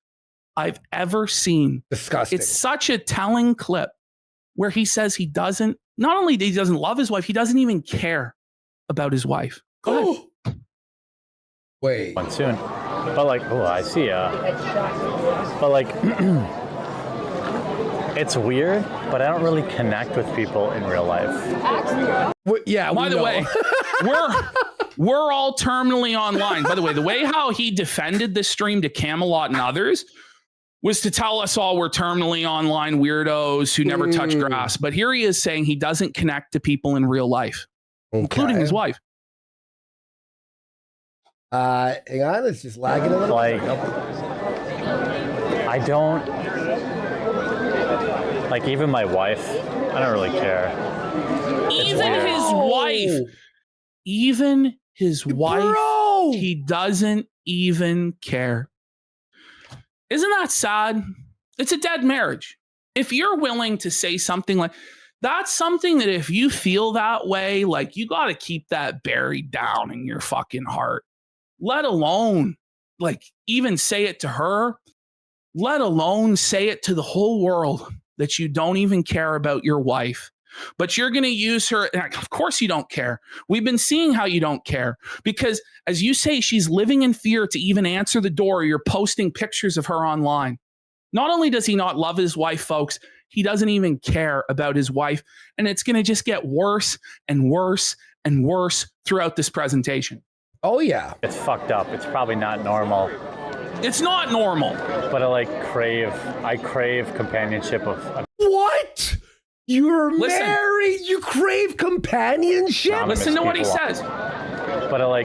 I've ever seen. Disgusting. It's such a telling clip where he says he doesn't, not only he doesn't love his wife, he doesn't even care about his wife. Go ahead. Wait. One soon. But like, oh, I see. But like, it's weird, but I don't really connect with people in real life. Yeah. By the way, we're all terminally online. By the way, the way how he defended this stream to Camelot and others was to tell us all we're terminally online weirdos who never touch grass. But here he is saying he doesn't connect to people in real life, including his wife. Hang on, it's just lagging a little. Like, I don't, like, even my wife, I don't really care. Even his wife, Bro! he doesn't even care. Isn't that sad? It's a dead marriage. If you're willing to say something like, that's something that if you feel that way, like you got to keep that buried down in your fucking heart. Let alone, like, even say it to her, let alone say it to the whole world that you don't even care about your wife. But you're going to use her. Of course you don't care. We've been seeing how you don't care because, as you say, she's living in fear to even answer the door. You're posting pictures of her online. Not only does he not love his wife, folks, he doesn't even care about his wife. And it's going to just get worse and worse and worse throughout this presentation. Oh, yeah. It's fucked up. It's probably not normal. It's not normal. But I crave companionship of... What? You're married? You crave companionship? Listen to what he says. But I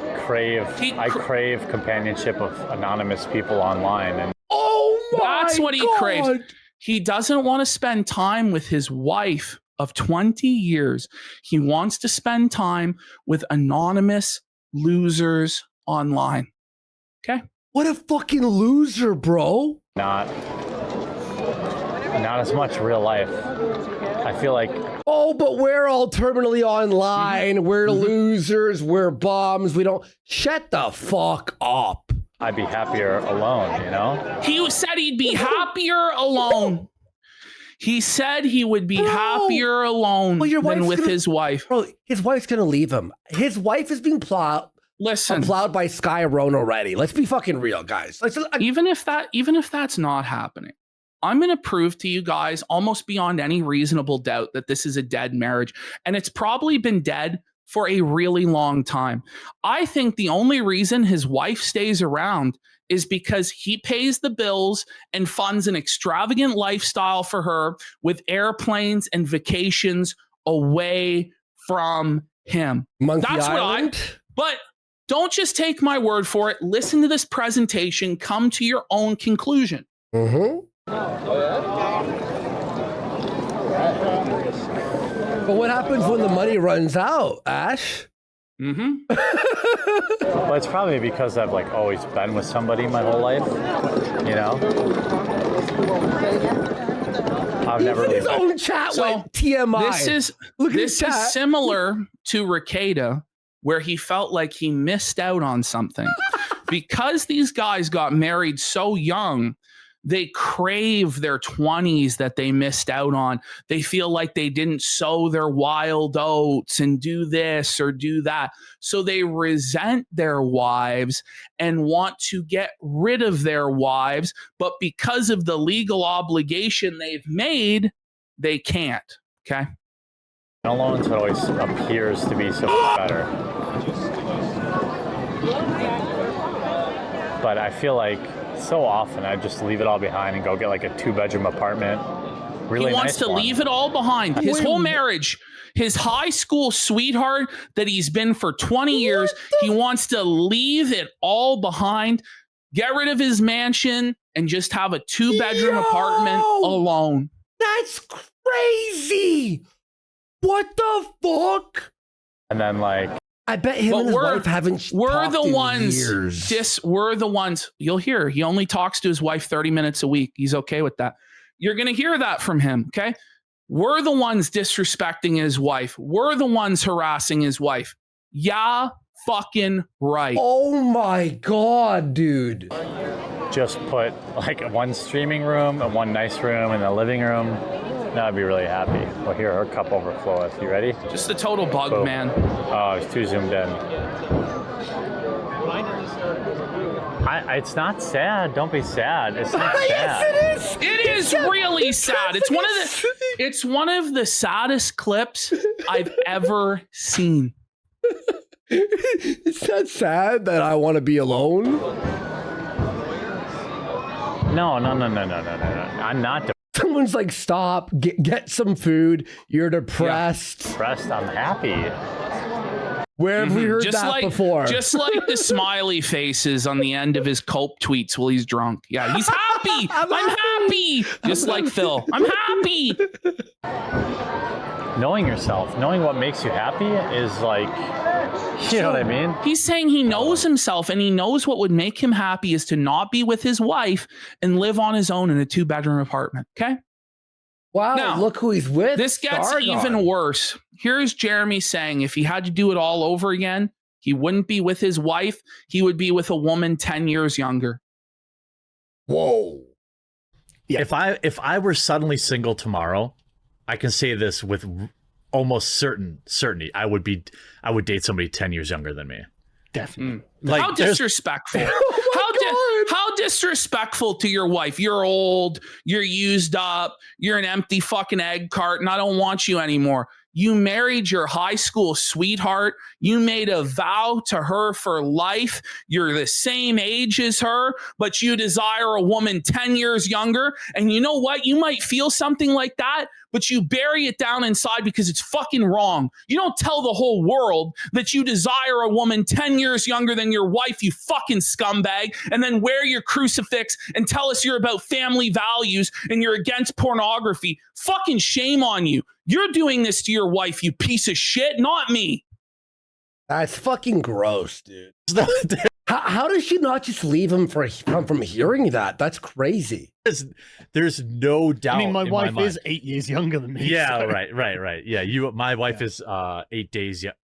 crave companionship of anonymous people online. And oh my God. That's what he craves. He doesn't want to spend time with his wife of 20 years. He wants to spend time with anonymous losers online. Okay? What a fucking loser, bro. not as much real life. I feel like... Oh, but we're all terminally online. We're losers. We're bums. We don't... Shut the fuck up. I'd be happier alone, you know? He said he'd be happier alone. He said he would be happier alone than with his wife. Bro, his wife's going to leave him. His wife is being plowed by Sky Roan already. Let's be fucking real, guys. Even if that's not happening, I'm going to prove to you guys almost beyond any reasonable doubt that this is a dead marriage. And it's probably been dead for a really long time. I think the only reason his wife stays around is because he pays the bills and funds an extravagant lifestyle for her with airplanes and vacations away from him. That's Island? But don't just take my word for it. Listen to this presentation. Come to your own conclusion. Mm-hmm. But what happens when the money runs out, Ash? Mm-hmm. Well, it's probably because I've like always been with somebody my whole life, you know? I've never really... His own chat went TMI. This is similar to Ricada, where he felt like he missed out on something. Because these guys got married so young, They crave their 20s that they missed out on. They feel like they didn't sow their wild oats and do this or do that. So they resent their wives and want to get rid of their wives. But because of the legal obligation they've made, they can't. Okay. Alone always appears to be so much better. But I feel like so often I just leave it all behind and go get like a 2-bedroom apartment. Really, he wants nice to one. leave it all behind. His whole marriage, his high school sweetheart that he's been for 20 years, he wants to leave it all behind, get rid of his mansion, and just have a 2-bedroom apartment alone. That's crazy. What the fuck? And then like, I bet him and his wife haven't we're talked the in ones years. we're the ones you'll hear. He only talks to his wife 30 minutes a week. He's okay with that. You're going to hear that from him, okay? We're the ones disrespecting his wife. We're the ones harassing his wife. Yeah, fucking right. Oh my God, dude. just put like one streaming room and one nice room and a living room. Now I'd be really happy. Well, here, her cup overfloweth. You ready? Just a total bug, Boom. man. Oh, it's too zoomed in. It's not sad. Don't be sad. It's not sad. Yes, it is. It is really sad. It's one of the saddest clips I've ever seen. It's not sad that I want to be alone. No. I'm not Someone's like, stop, get some food. You're depressed. depressed. I'm happy. Where have we heard that before? Just like the smiley faces on the end of his Cope tweets while he's drunk. Yeah, he's happy. I'm happy. Just like Phil. I'm happy. Knowing yourself, knowing what makes you happy is like, you know what I mean? He's saying he knows himself and he knows what would make him happy is to not be with his wife and live on his own in a 2-bedroom apartment. Okay? Wow, now, look who he's with. This gets Sargon. even worse. Here's Jeremy saying if he had to do it all over again, he wouldn't be with his wife. He would be with a woman 10 years younger. Whoa. Yeah. If I were suddenly single tomorrow, I can say this with almost certainty. I would date somebody 10 years younger than me. Definitely. Like, how disrespectful. How disrespectful to your wife. You're old, you're used up, you're an empty fucking egg carton. I don't want you anymore. You married your high school sweetheart. You made a vow to her for life. You're the same age as her, but you desire a woman 10 years younger. And you know what? You might feel something like that, but you bury it down inside because it's fucking wrong. You don't tell the whole world that you desire a woman 10 years younger than your wife, you fucking scumbag, and then wear your crucifix and tell us you're about family values and you're against pornography. Fucking shame on you. You're doing this to your wife, you piece of shit, not me. That's fucking gross, dude. How does she not just leave him from hearing that? That's crazy. There's no doubt. I mean, my wife is 8 years younger than me. Yeah, so. right. Yeah, my wife is 9 days younger.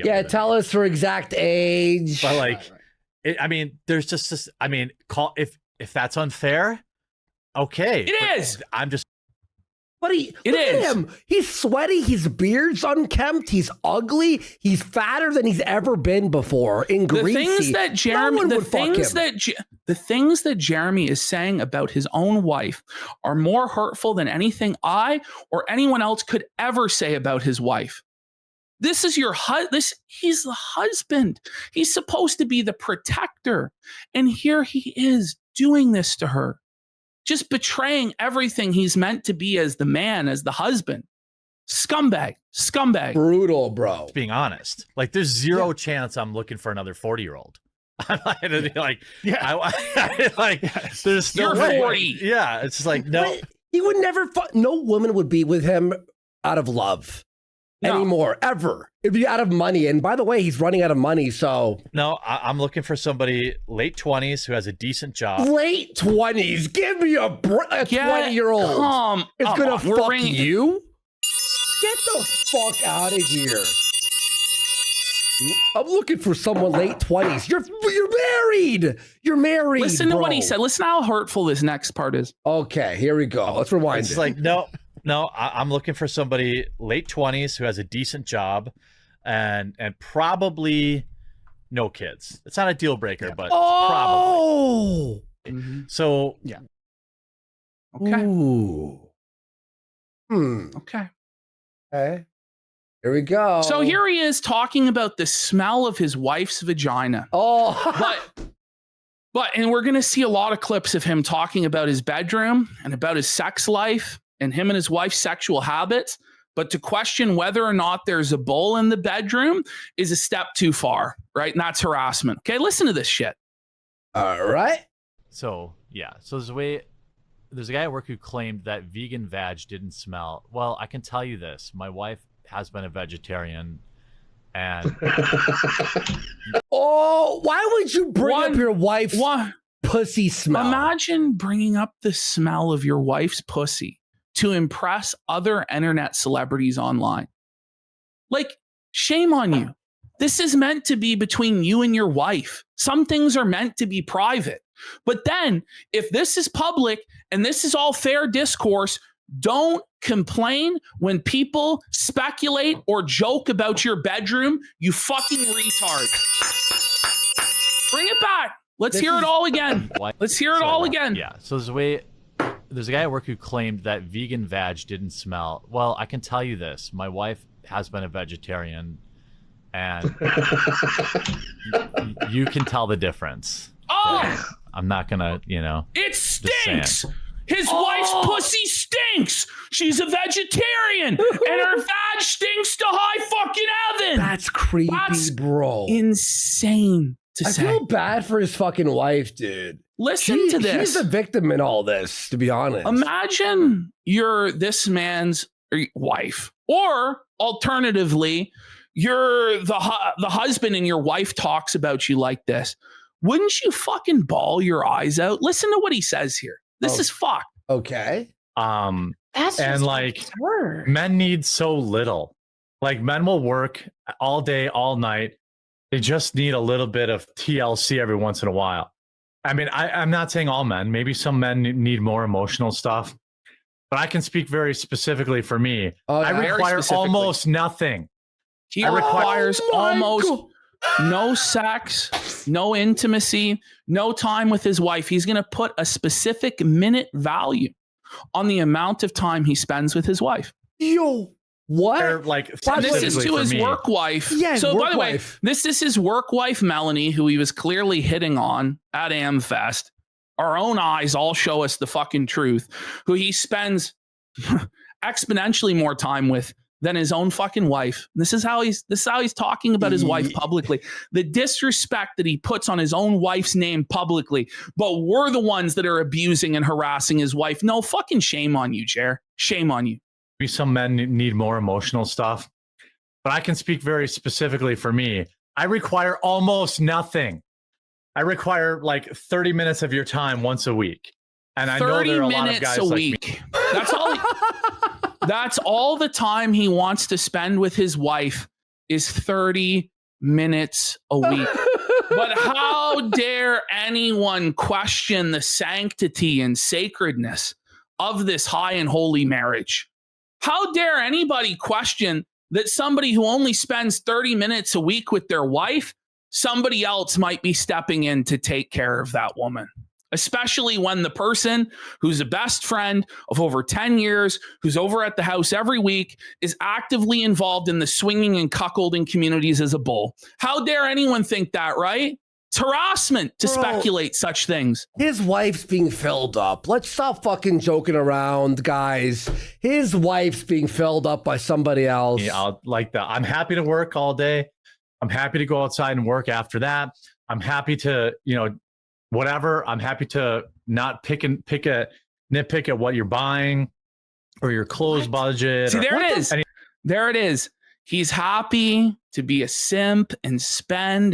Yeah, than tell me. us her exact age. But like, there's just this. I mean, if that's unfair, okay. It is. I'm just. But look at him. He's sweaty. His beard's unkempt. He's ugly. He's fatter than he's ever been before. And greasy. The things that Jeremy is saying about his own wife are more hurtful than anything I or anyone else could ever say about his wife. This is he's the husband. He's supposed to be the protector. And here he is doing this to her. Just betraying everything he's meant to be as the man, as the husband. Scumbag. Brutal, bro. Being honest, like there's zero chance I'm looking for another 40-year-old. I'm like, there's no You're way. 40. Yeah, it's like no. But he would never. No woman would be with him out of love anymore, ever. It'd be out of money. And by the way, he's running out of money, so. No, I'm looking for somebody late 20s who has a decent job. Late 20s? Give me a 20-year-old. It's going to fuck you? Get the fuck out of here. I'm looking for someone late 20s. You're married. You're married. Listen to bro. what he said. Listen how hurtful this next part is. Okay, here we go. Let's rewind. It's like, no, I'm looking for somebody late 20s who has a decent job and probably no kids. It's not a deal breaker, but probably. So, yeah. Okay. Ooh. Okay. Okay. Here we go. So here he is talking about the smell of his wife's vagina. Oh. And we're going to see a lot of clips of him talking about his bedroom and about his sex life and him and his wife's sexual habits. But to question whether or not there's a bowl in the bedroom is a step too far, right? And that's harassment. Okay, listen to this shit. All right. So, yeah. So there's a guy at work who claimed that vegan vag didn't smell. Well, I can tell you this. My wife has been a vegetarian, and why would you bring up your wife's pussy smell? Imagine bringing up the smell of your wife's pussy to impress other internet celebrities online. Like, shame on you. This is meant to be between you and your wife. Some things are meant to be private. But then, if this is public and this is all fair discourse, don't complain when people speculate or joke about your bedroom, you fucking retard. Bring it back. Let's hear it all again. Let's hear it all again. Yeah. So there's a guy at work who claimed that vegan vag didn't smell. Well, I can tell you this. My wife has been a vegetarian, and you can tell the difference. Oh! I'm not gonna, It stinks. His wife's pussy stinks. She's a vegetarian, and her vag stinks to high fucking heaven. That's creepy, bro. Insane to say. I feel bad for his fucking wife, dude. Listen to this. She's a victim in all this, to be honest. Imagine you're this man's wife, or alternatively, you're the husband and your wife talks about you like this. Wouldn't you fucking bawl your eyes out? Listen to what he says here. This is fucked. Okay. That's and like absurd. Men need so little. Like, men will work all day, all night. They just need a little bit of TLC every once in a while. I mean, I'm not saying all men. Maybe some men need more emotional stuff. But I can speak very specifically for me. I require almost nothing. He requires almost no sex, no intimacy, no time with his wife. He's going to put a specific minute value on the amount of time he spends with his wife. Yo, what? This is to his work wife. Yeah, so by the way, this is his work wife, Melanie, who he was clearly hitting on at AmFest. Our own eyes all show us the fucking truth, who he spends exponentially more time with than his own fucking wife. This is how he's talking about his wife publicly. The disrespect that he puts on his own wife's name publicly, but we're the ones that are abusing and harassing his wife. No, fucking shame on you, Jer. Shame on you. Maybe some men need more emotional stuff, but I can speak very specifically for me. I require almost nothing. I require like 30 minutes of your time once a week. And I know there are a lot of guys like me. That's all. That's all the time he wants to spend with his wife is 30 minutes a week. But how dare anyone question the sanctity and sacredness of this high and holy marriage? How dare anybody question that somebody who only spends 30 minutes a week with their wife, somebody else might be stepping in to take care of that woman? Especially when the person who's a best friend of over 10 years, who's over at the house every week, is actively involved in the swinging and cuckolding communities as a bull. How dare anyone think that, right? It's harassment to speculate such things. His wife's being filled up. Let's stop fucking joking around, guys. His wife's being filled up by somebody else. Yeah, like that. I'm happy to work all day. I'm happy to go outside and work after that. I'm happy to, whatever. I'm happy to not nitpick at what you're buying or your clothes budget. See, there it is. There it is. He's happy to be a simp and spend.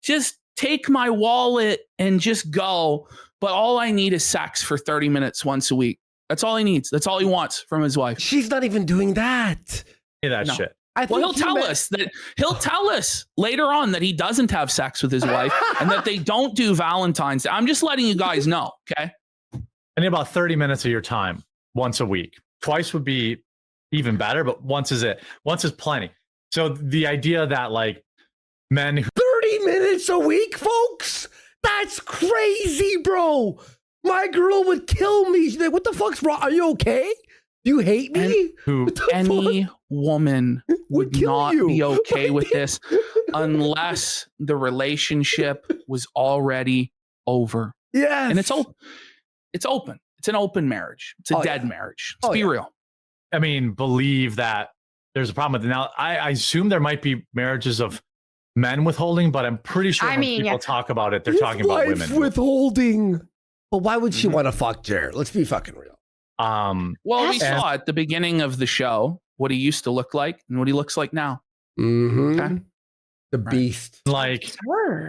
Just take my wallet and just go. But all I need is sex for 30 minutes once a week. That's all he needs. That's all he wants from his wife. She's not even doing that. Shit. He'll tell us later on that he doesn't have sex with his wife and that they don't do Valentine's Day. I'm just letting you guys know, okay? I need about 30 minutes of your time once a week. Twice would be even better, but once is plenty. So the idea that like men who 30 minutes a week, folks? That's crazy, bro. My girl would kill me. She's like, what the fuck's wrong? Are you okay? You hate me? Any woman would not be okay with this unless the relationship was already over. Yes. And it's open. It's open. It's an open marriage. It's a dead marriage. Let's be real. I mean, believe that there's a problem with it. Now, I assume there might be marriages of men withholding, but I'm pretty sure when people talk about it, they're talking about women withholding. But why would she want to fuck Jared? Let's be fucking real. We saw at the beginning of the show what he used to look like and what he looks like now. Mm-hmm. Okay? The beast. Like,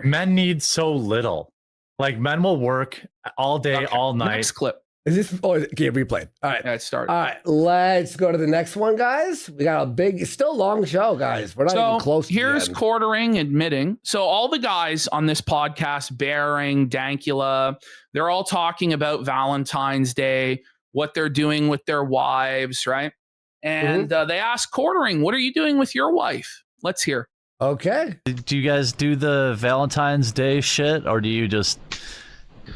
men need so little. Like, men will work all day, all night. Next clip. Is this? Oh, okay, replayed. All right. Yeah, it started. All right, let's go to the next one, guys. We got a big, still long show, guys. We're not even close to here's the end. Quartering admitting. So all the guys on this podcast, Bearing, Dankula, they're all talking about Valentine's Day, what they're doing with their wives, right? And they asked Quartering, what are you doing with your wife? Let's hear. Okay. Do you guys do the Valentine's Day shit, or do you just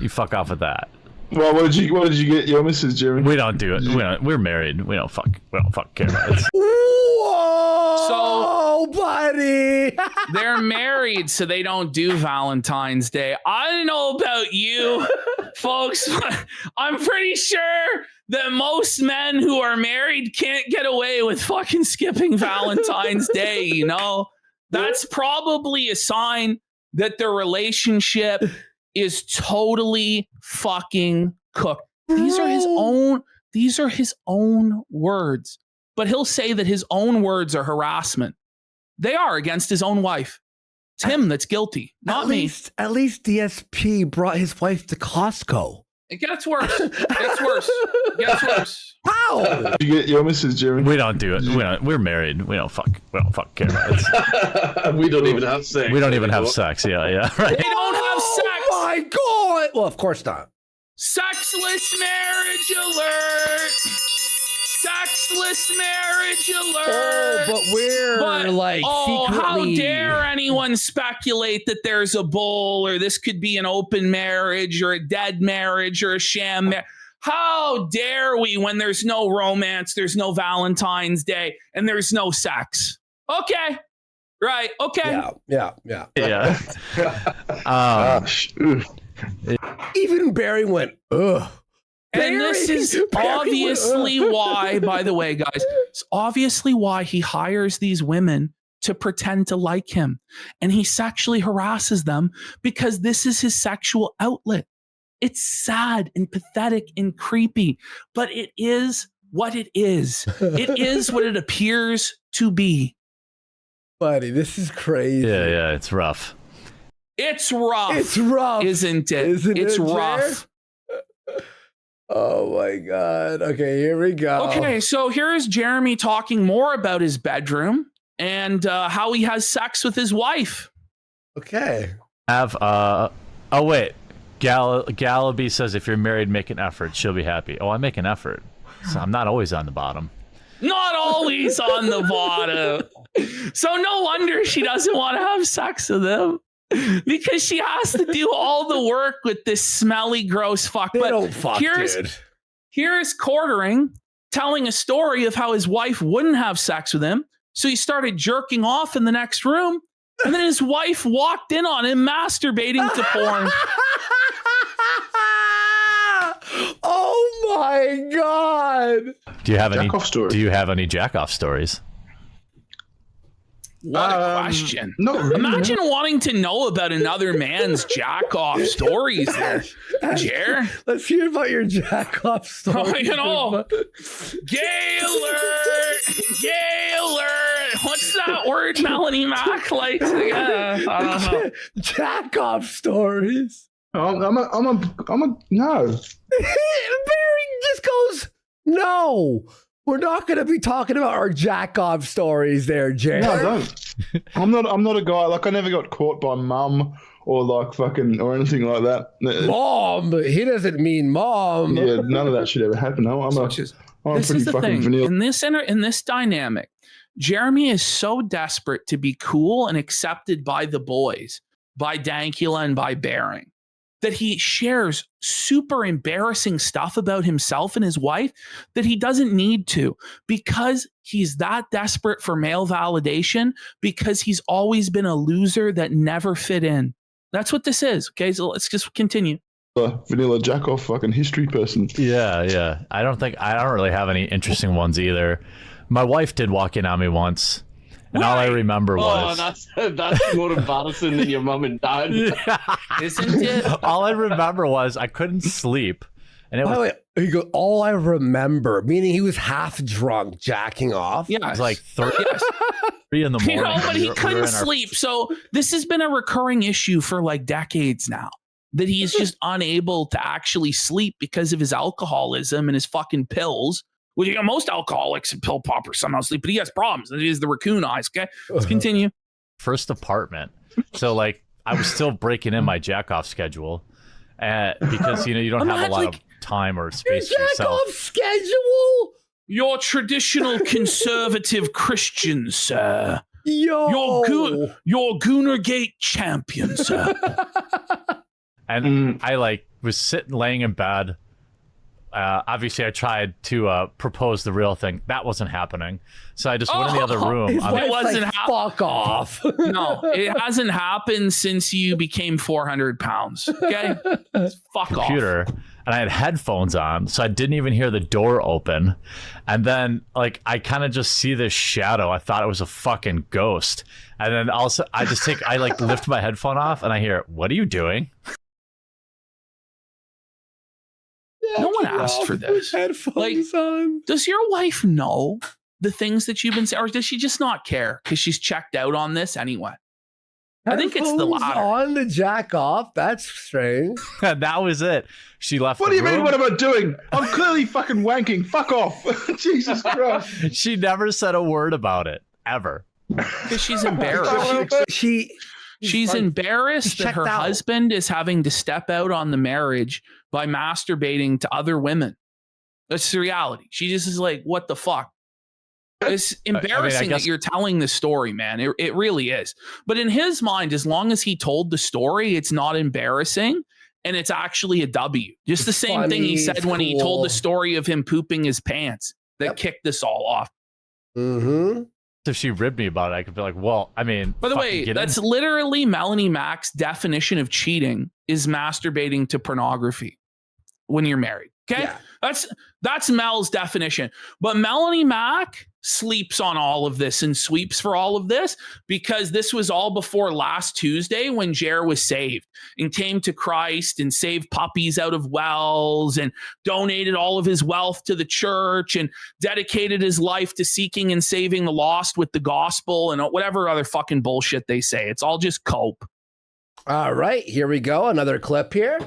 fuck off with that? Well, what did you get your missus, Jeremy? We don't do it. We're married. We don't fuck care about it. Whoa, buddy. They're married, so they don't do Valentine's Day. I don't know about you, folks. I'm pretty sure that most men who are married can't get away with fucking skipping Valentine's Day, you know? That's probably a sign that their relationship is totally fucking cooked. These are his own words. But he'll say that his own words are harassment. They are against his own wife. It's him that's guilty, not me. At least DSP brought his wife to Costco. It gets worse. It gets worse. How? Did you get your missus, Jeremy? We don't do it. We're married. We don't fuck care about it. We don't even have sex. We don't even have sex. Yeah, right. They don't have sex. Oh my God. Well, of course not. Sexless marriage alert. Sexless marriage alert. But we're like secretly. How dare anyone speculate that there's a bull or this could be an open marriage or a dead marriage or a sham marriage? How dare we when there's no romance, there's no Valentine's Day, and there's no sex? Okay. Right. Okay. Yeah. Even Barry went, ugh. And this is obviously why, by the way, guys, it's obviously why he hires these women to pretend to like him. And he sexually harasses them because this is his sexual outlet. It's sad and pathetic and creepy, but it is what it is. It is what it appears to be. Buddy, this is crazy. Yeah, it's rough. It's rough. It's rough. Isn't it? It's rough. Oh my God. Okay, here we go. Okay, so here's Jeremy talking more about his bedroom and how he has sex with his wife. Okay. Wait. Gallaby says if you're married, make an effort. She'll be happy. Oh, I make an effort. So I'm not always on the bottom. Not always on the bottom. So no wonder she doesn't want to have sex with him. Because she has to do all the work with this smelly, gross fuck. They don't fuck, dude. Here's Quartering telling a story of how his wife wouldn't have sex with him. So he started jerking off in the next room. And then his wife walked in on him masturbating to porn. Oh my God. Do you have any Jack-off jack-off stories? What a question. Not really, Imagine wanting to know about another man's jack-off stories there, Jer. Let's hear about your jack-off story. You know, gay alert, gay alert. What's that word Melanie Mac likes? I don't know. Jack-off stories. I'm a no. Barry just goes, no. We're not going to be talking about our jack-off stories there, Jay. No, I don't. I'm not a guy, like, I never got caught by mum or like fucking or anything like that. Mom, he doesn't mean mom. Yeah, none of that should ever happen. I'm This pretty is the fucking thing. vanilla. In this dynamic, Jeremy is so desperate to be cool and accepted by the boys, by Dankula and by Bering, that he shares super embarrassing stuff about himself and his wife that he doesn't need to, because he's that desperate for male validation, because he's always been a loser that never fit in. That's what this is. Okay, so let's just continue. Vanilla jack-off fucking history person. Yeah. I don't really have any interesting ones either. My wife did walk in on me once, and all I remember was... Oh, that's more embarrassing than your mum and dad. Isn't it? All I remember was I couldn't sleep, and it By the was, way, he goes, all I remember, meaning he was half drunk, jacking off. Yeah. it was like 3 in the morning. You know, but he We were couldn't in our- sleep. So this has been a recurring issue for like decades now, that he's just unable to actually sleep because of his alcoholism and his fucking pills. Well, you know, most alcoholics and pill poppers somehow sleep, but he has problems. It is the raccoon eyes. Okay, let's continue. First apartment. So like I was still breaking in my jack off schedule because you don't have a lot of time or space for yourself. Jack-off schedule? You're traditional conservative Christian, sir. Yo. You're Goonergate champion, sir. And I like was laying in bed. Obviously, I tried to propose the real thing. That wasn't happening. So I just went in the other room. His wife's wasn't like, hap- fuck off. No, it hasn't happened since you became 400 pounds. Okay? Fuck computer, off. and I had headphones on, so I didn't even hear the door open. And then, like, I kind of just see this shadow. I thought it was a fucking ghost. And then also, I lift my headphone off, and I hear, "What are you doing?" No one asked for this. Headphones on. Does your wife know the things that you've been saying, or does she just not care because she's checked out on this anyway? I think it's the Headphones latter. on the jack off. That's strange. And that was it. She left. What the do you mean? room. What am I doing? I'm clearly fucking wanking. Fuck off. Jesus Christ. She never said a word about it ever. Because she's embarrassed. She's embarrassed she's that checked her out. husband is having to step out on the marriage by masturbating to other women. That's the reality. She just is like, what the fuck? It's embarrassing guess- that you're telling this story, man. It really is. But in his mind, as long as he told the story, it's not embarrassing and it's actually a W. Just the same thing he Funny, said it's when he told the cool. story of him pooping his pants that kicked this all off. Mm-hmm. If she ribbed me about it, I could be like, "Well, I mean." By the fucking way, get that's in. literally Melanie Mack's definition of cheating is masturbating to pornography when you're married. Okay. Yeah. That's Mel's definition. But Melanie Mack sleeps on all of this and sweeps for all of this because this was all before last Tuesday when Jer was saved and came to Christ and saved puppies out of wells and donated all of his wealth to the church and dedicated his life to seeking and saving the lost with the gospel and whatever other fucking bullshit they say. It's all just cope. All right, here we go. Another clip here.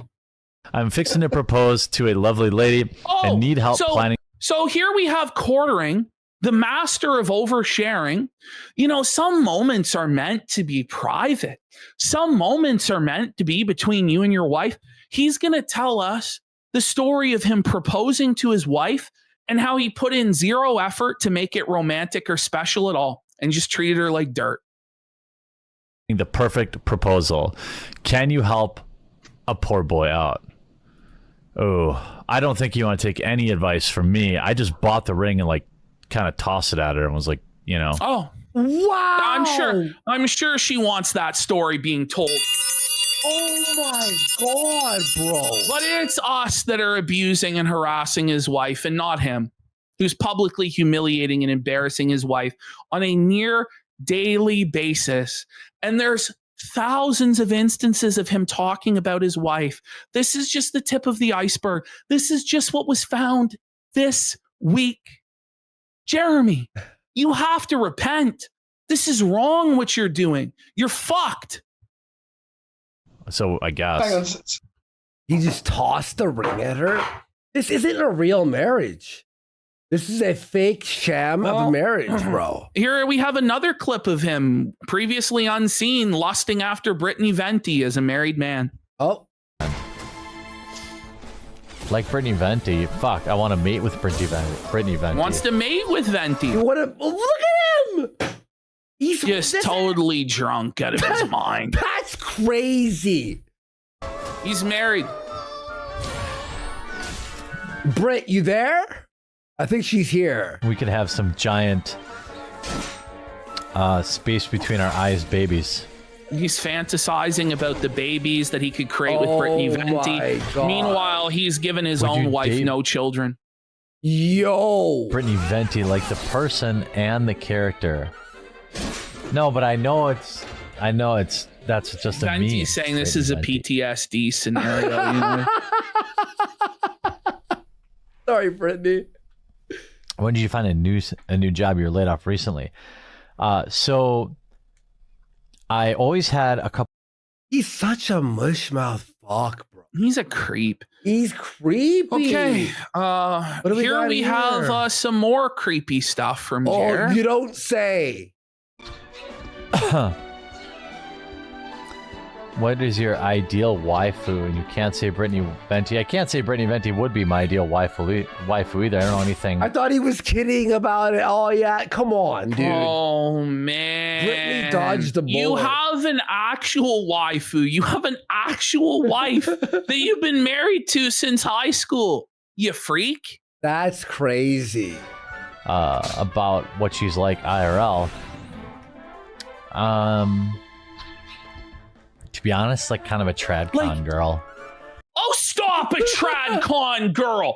I'm fixing to propose to a lovely lady and need help planning. So here we have quartering, the master of oversharing. You know, some moments are meant to be private. Some moments are meant to be between you and your wife. He's going to tell us the story of him proposing to his wife and how he put in zero effort to make it romantic or special at all and just treated her like dirt. The perfect proposal. Can you help a poor boy out? Oh, I don't think you want to take any advice from me. I just bought the ring and like kind of tossed it at her and was like, Oh, wow. I'm sure she wants that story being told. Oh my God, bro. But it's us that are abusing and harassing his wife and not him, who's publicly humiliating and embarrassing his wife on a near daily basis. And there's thousands of instances of him talking about his wife. This is just the tip of the iceberg. This is just what was found this week. Jeremy, you have to repent. This is wrong what you're doing. You're fucked. so I guess. He just tossed the ring at her. This isn't a real marriage. This is a fake sham of a marriage, bro. Here we have another clip of him previously unseen lusting after Brittany Venti as a married man. Oh. Like Brittany Venti. Fuck, I want to mate with Brittany Venti. Wants to mate with Venti. Look at him. He's just totally drunk out of his mind. That's crazy. He's married. Britt, you there? I think she's here. We could have some giant space between our eyes babies. He's fantasizing about the babies that he could create with Brittany Venti. Meanwhile, he's given his own wife no children. Yo. Brittany Venti, like the person and the character. No, but I know it's that's just a meme. Venti's saying this is a PTSD scenario. You know? Sorry, Brittany. When did you find a new job? You were laid off recently. So I always had a couple. He's such a mushmouth fuck, bro. He's a creep. He's creepy. Okay. Here we have some more creepy stuff from Jer. Oh, you don't say. What is your ideal waifu? And you can't say Brittany Venti. I can't say Brittany Venti would be my ideal waifu either. I don't know anything. I thought he was kidding about it. Oh, yeah. Come on, dude. Oh, man. Brittany dodged the bullet. You have an actual waifu. You have an actual wife that you've been married to since high school. You freak. That's crazy. About what she's like IRL. To be honest, like kind of a tradcon girl. Oh, stop, a tradcon girl.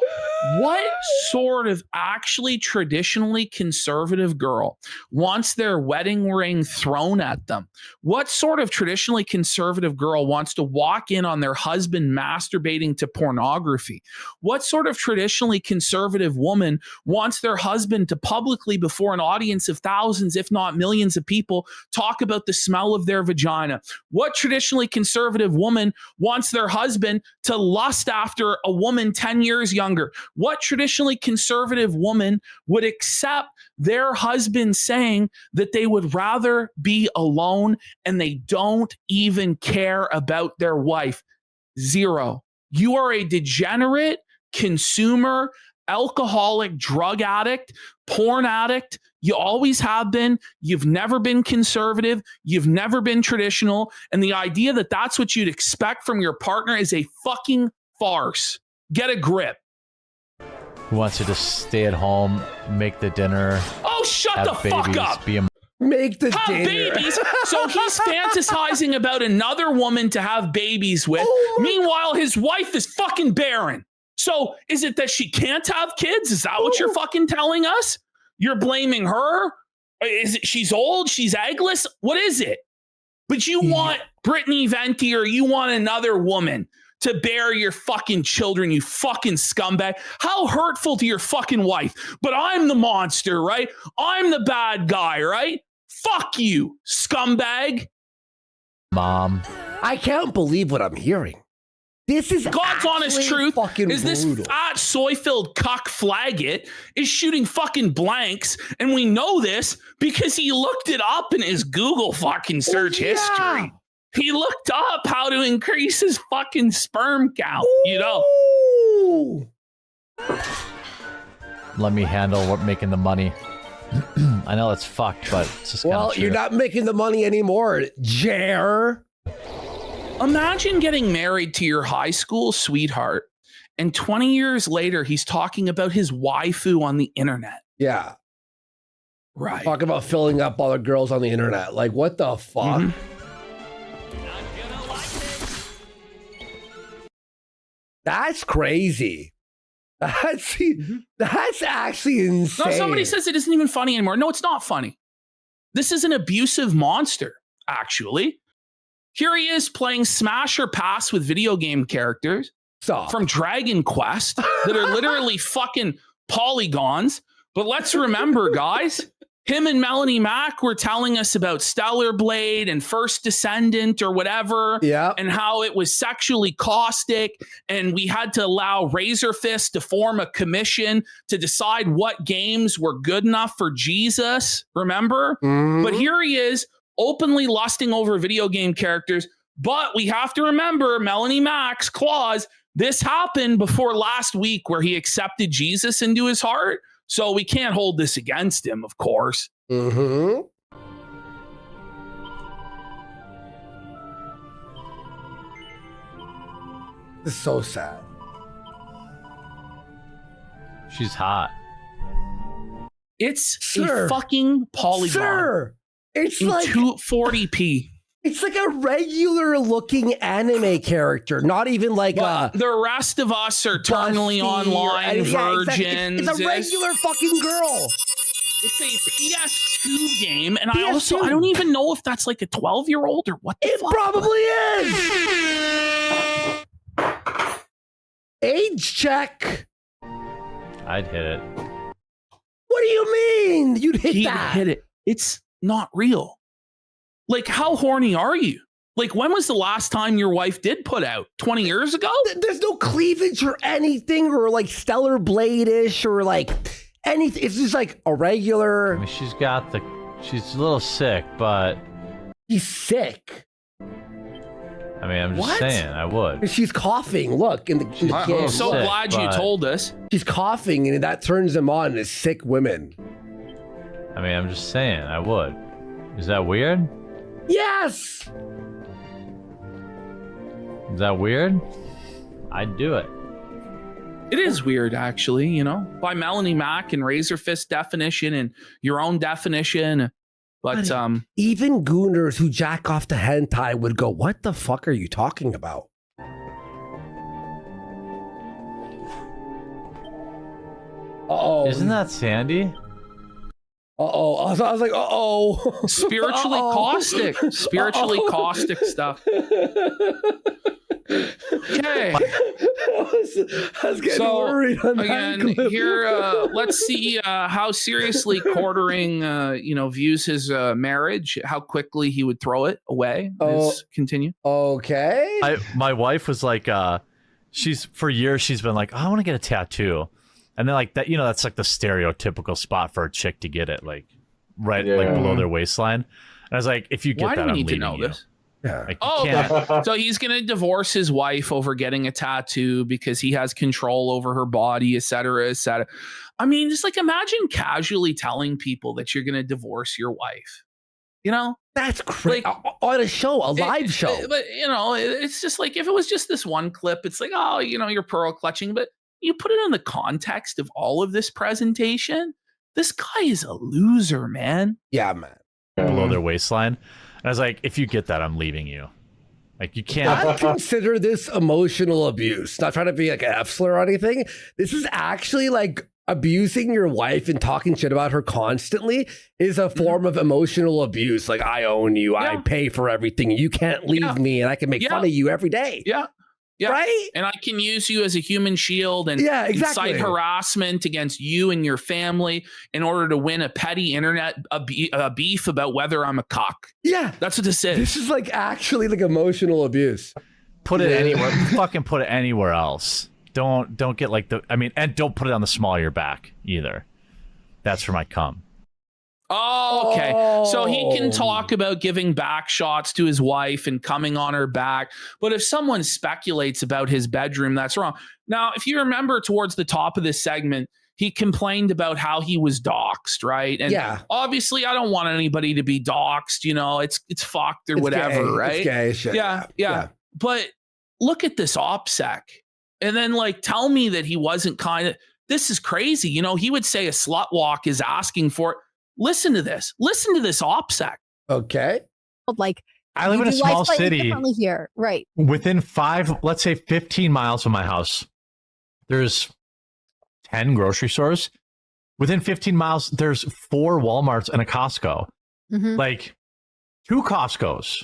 What sort of actually traditionally conservative girl wants their wedding ring thrown at them? What sort of traditionally conservative girl wants to walk in on their husband masturbating to pornography? What sort of traditionally conservative woman wants their husband to publicly, before an audience of thousands, if not millions of people, talk about the smell of their vagina? What traditionally conservative woman wants their husband to lust after a woman 10 years younger? What traditionally conservative woman would accept their husband saying that they would rather be alone and they don't even care about their wife? Zero. You are a degenerate consumer, alcoholic, drug addict, porn addict. You always have been. You've never been conservative. You've never been traditional. And the idea that that's what you'd expect from your partner is a fucking farce. Get a grip. Who wants to just stay at home, make the dinner? Oh, shut the fuck up. Make the have dinner. Babies. So he's fantasizing about another woman to have babies with. Meanwhile, his wife is fucking barren. So is it that she can't have kids? Is that what you're fucking telling us? You're blaming her? Is it she's old? She's eggless? What is it? But you want Brittany Venti, or you want another woman to bear your fucking children, you fucking scumbag. How hurtful to your fucking wife. But I'm the monster, right? I'm the bad guy, right? Fuck you, scumbag. Mom. I can't believe what I'm hearing. This is God's honest truth is this fat soy-filled cuck flaggot is shooting fucking blanks, and we know this because he looked it up in his Google fucking search history. He looked up how to increase his fucking sperm count, you know. Let me handle making the money. I know it's fucked, but it's just well, you're not making the money anymore, Jer. Imagine getting married to your high school sweetheart, and 20 years later, he's talking about his waifu on the internet. Yeah. Right. Talk about filling up all the girls on the internet. Like, what the fuck? Mm-hmm. That's crazy. That's actually insane. No, somebody says it isn't even funny anymore. No, it's not funny. This is an abusive monster, actually. Here he is playing Smash or Pass with video game characters from Dragon Quest that are literally fucking polygons. But let's remember, guys, him and Melanie Mack were telling us about Stellar Blade and First Descendant or whatever, and how it was sexually caustic, and we had to allow Razor Fist to form a commission to decide what games were good enough for Jesus, remember? But here he is, openly lusting over video game characters, but we have to remember Melanie Mack's clause, this happened before last week where he accepted Jesus into his heart. So we can't hold this against him, of course. Mm-hmm. This is so sad. She's hot. It's a fucking polygon. Sir, it's in like 240p. It's like a regular looking anime character, not even like the rest of us are eternally online virgins. It's a regular fucking girl. It's a PS2 game, and I don't even know if that's like a 12-year-old or what the fuck. Probably is. Age check. I'd hit it. What do you mean? You'd hit that? Hit it. It's not real. Like, how horny are you? Like, when was the last time your wife did put out? 20 years ago? There's no cleavage or anything, or like Stellar Blade-ish, or like anything. It's just like a regular. I mean, she's a little sick, but. She's sick. I mean, I'm just saying, I would. She's coughing. Look, in the I'm so glad you told us. She's coughing, and that turns him on as sick women. I mean, I'm just saying, I would. Is that weird? Yes! Is that weird? I'd do it. It is weird, actually, you know, by Melanie Mack and Razor Fist definition and your own definition. But even gooners who jack off to hentai would go, what the fuck are you talking about? Uh-oh. Isn't that Sandy? Uh-oh. I was like, uh-oh. Spiritually caustic. Spiritually caustic stuff. Okay. I was getting worried on again, that clip. here, let's see how seriously Quartering, views his marriage, how quickly he would throw it away. Let's continue. Okay. My wife was like, for years, she's been like, I want to get a tattoo. And then like that, that's like the stereotypical spot for a chick to get it, like like below their waistline. And I was like, if you get Why that, do we I'm need to leaving know you. this? Yeah. Like, okay. So he's going to divorce his wife over getting a tattoo because he has control over her body, et cetera, et cetera. I mean, just like imagine casually telling people that you're going to divorce your wife. You know? That's crazy. Like, on a show, a live show. But, it's just like, if it was just this one clip, it's like, oh, you're pearl clutching. But you put it in the context of all of this presentation, this guy is a loser, man. Yeah, man. Below their waistline. And I was like, if you get that, I'm leaving you. Like, you can't. I consider this emotional abuse. Not trying to be like an F-slur or anything. This is actually like abusing your wife and talking shit about her constantly is a form of emotional abuse. Like, I own you. I pay for everything. You can't leave me, and I can make fun of you every day. Yeah. Yeah. Right? And I can use you as a human shield and incite harassment against you and your family in order to win a petty internet beef about whether I'm a cock. Yeah. That's what this is. This is like actually like emotional abuse. Put it anywhere. Fucking put it anywhere else. Don't get like and don't put it on the small of your back either. That's for my cum. Oh, okay. So he can talk about giving back shots to his wife and coming on her back. But if someone speculates about his bedroom, that's wrong. Now, if you remember towards the top of this segment, he complained about how he was doxxed, right? And obviously I don't want anybody to be doxxed, it's fucked or whatever, gay. Right? It's gay shit. Yeah. But look at this OPSEC. And then tell me that he wasn't this is crazy. He would say a slut walk is asking for it. Listen to this. Listen to this OPSEC. Okay. Like, I live in a small city. Here, right? Within 15 miles from my house, there's 10 grocery stores. Within 15 miles, there's 4 Walmarts and a Costco. Mm-hmm. Like 2 Costcos.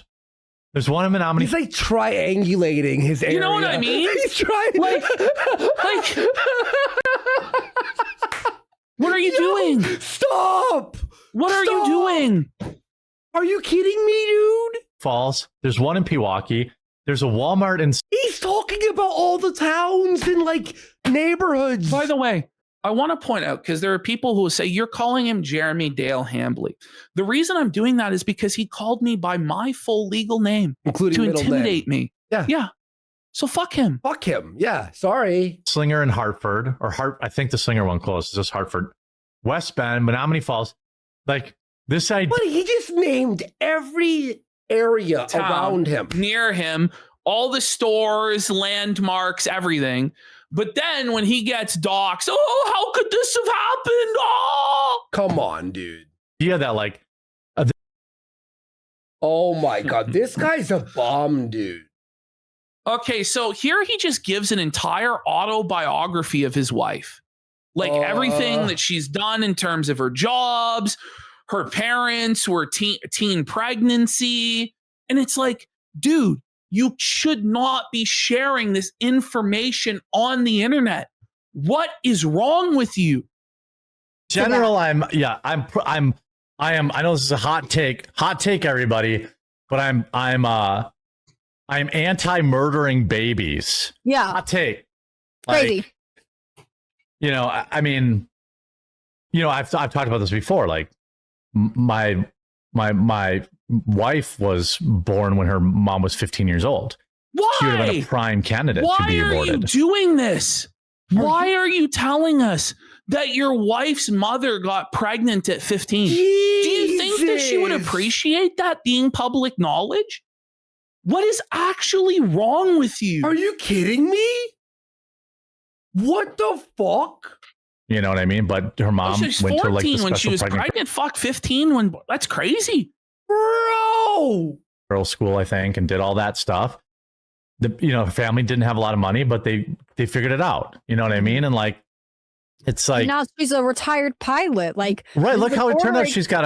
There's one in Menominee. He's like triangulating his area. You know what I mean? He's trying. What are you doing? Stop! What are you doing? Are you kidding me, dude? Falls. There's one in Pewaukee. There's a Walmart in. He's talking about all the towns and like neighborhoods. By the way, I want to point out, because there are people who will say, you're calling him Jeremy Dale Hambly. The reason I'm doing that is because he called me by my full legal name, including to middle intimidate name. me. Yeah. Yeah. So fuck him. Fuck him. Yeah. Sorry. Slinger in Hartford, I think the Slinger one close is just Hartford. West Bend, Menominee Falls. Like this idea. But he just named every area Town around him. near him, all the stores, landmarks, everything. But then when he gets doxxed, oh, how could this have happened? Oh, Come on, dude. Yeah, that like. Oh my God. This guy's a bomb, dude. okay. So here he just gives an entire autobiography of his wife, like everything that she's done in terms of her jobs, her parents were teen pregnancy, and it's like, dude, you should not be sharing this information on the internet. What is wrong with you? General, I am. I know this is a hot take, everybody, but I'm anti-murdering babies. Yeah. Hot take. Crazy. I mean, I've talked about this before. Like, my wife was born when her mom was 15 years old. Why? She would have been a prime candidate to be aborted. Why are you doing this? Why are you telling us that your wife's mother got pregnant at 15? Jesus. Do you think that she would appreciate that being public knowledge? What is actually wrong with you? Are you kidding me? What the fuck? You know what I mean? But her mom She's went to like the 14 when she special was pregnant. Fuck, 15 when that's crazy. Bro. girls' school, I think, and did all that stuff. Her family didn't have a lot of money, but they figured it out. You know what I mean? And like, it's like now she's a retired pilot. Like, right. Look how it turned out. She's got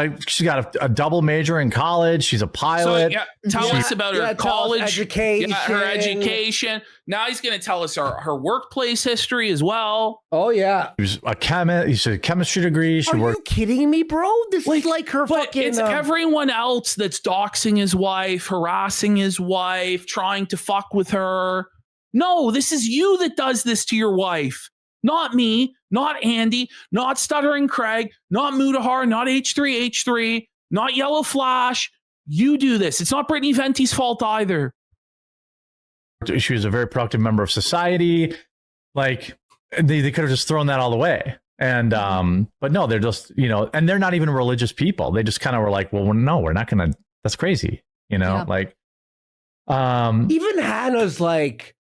a double major in college. She's a pilot. So, tell us about her college education. her education. Now he's going to tell us her workplace history as well. Oh yeah, He was a chemist. He's a chemistry degree. She Are worked. you kidding me, bro? This is like her But fucking. it's everyone else that's doxing his wife, harassing his wife, trying to fuck with her. No, this is you that does this to your wife. Not me, not Andy, not Stuttering Craig, not Mudahar, not H3H3, not Yellow Flash. You do this. It's not Brittany Venti's fault either. She was a very productive member of society. Like they could have just thrown that all away. And but no, they're just, and they're not even religious people. They just kind of were like, well, no, we're not gonna. That's crazy, like. Even Hannah's like.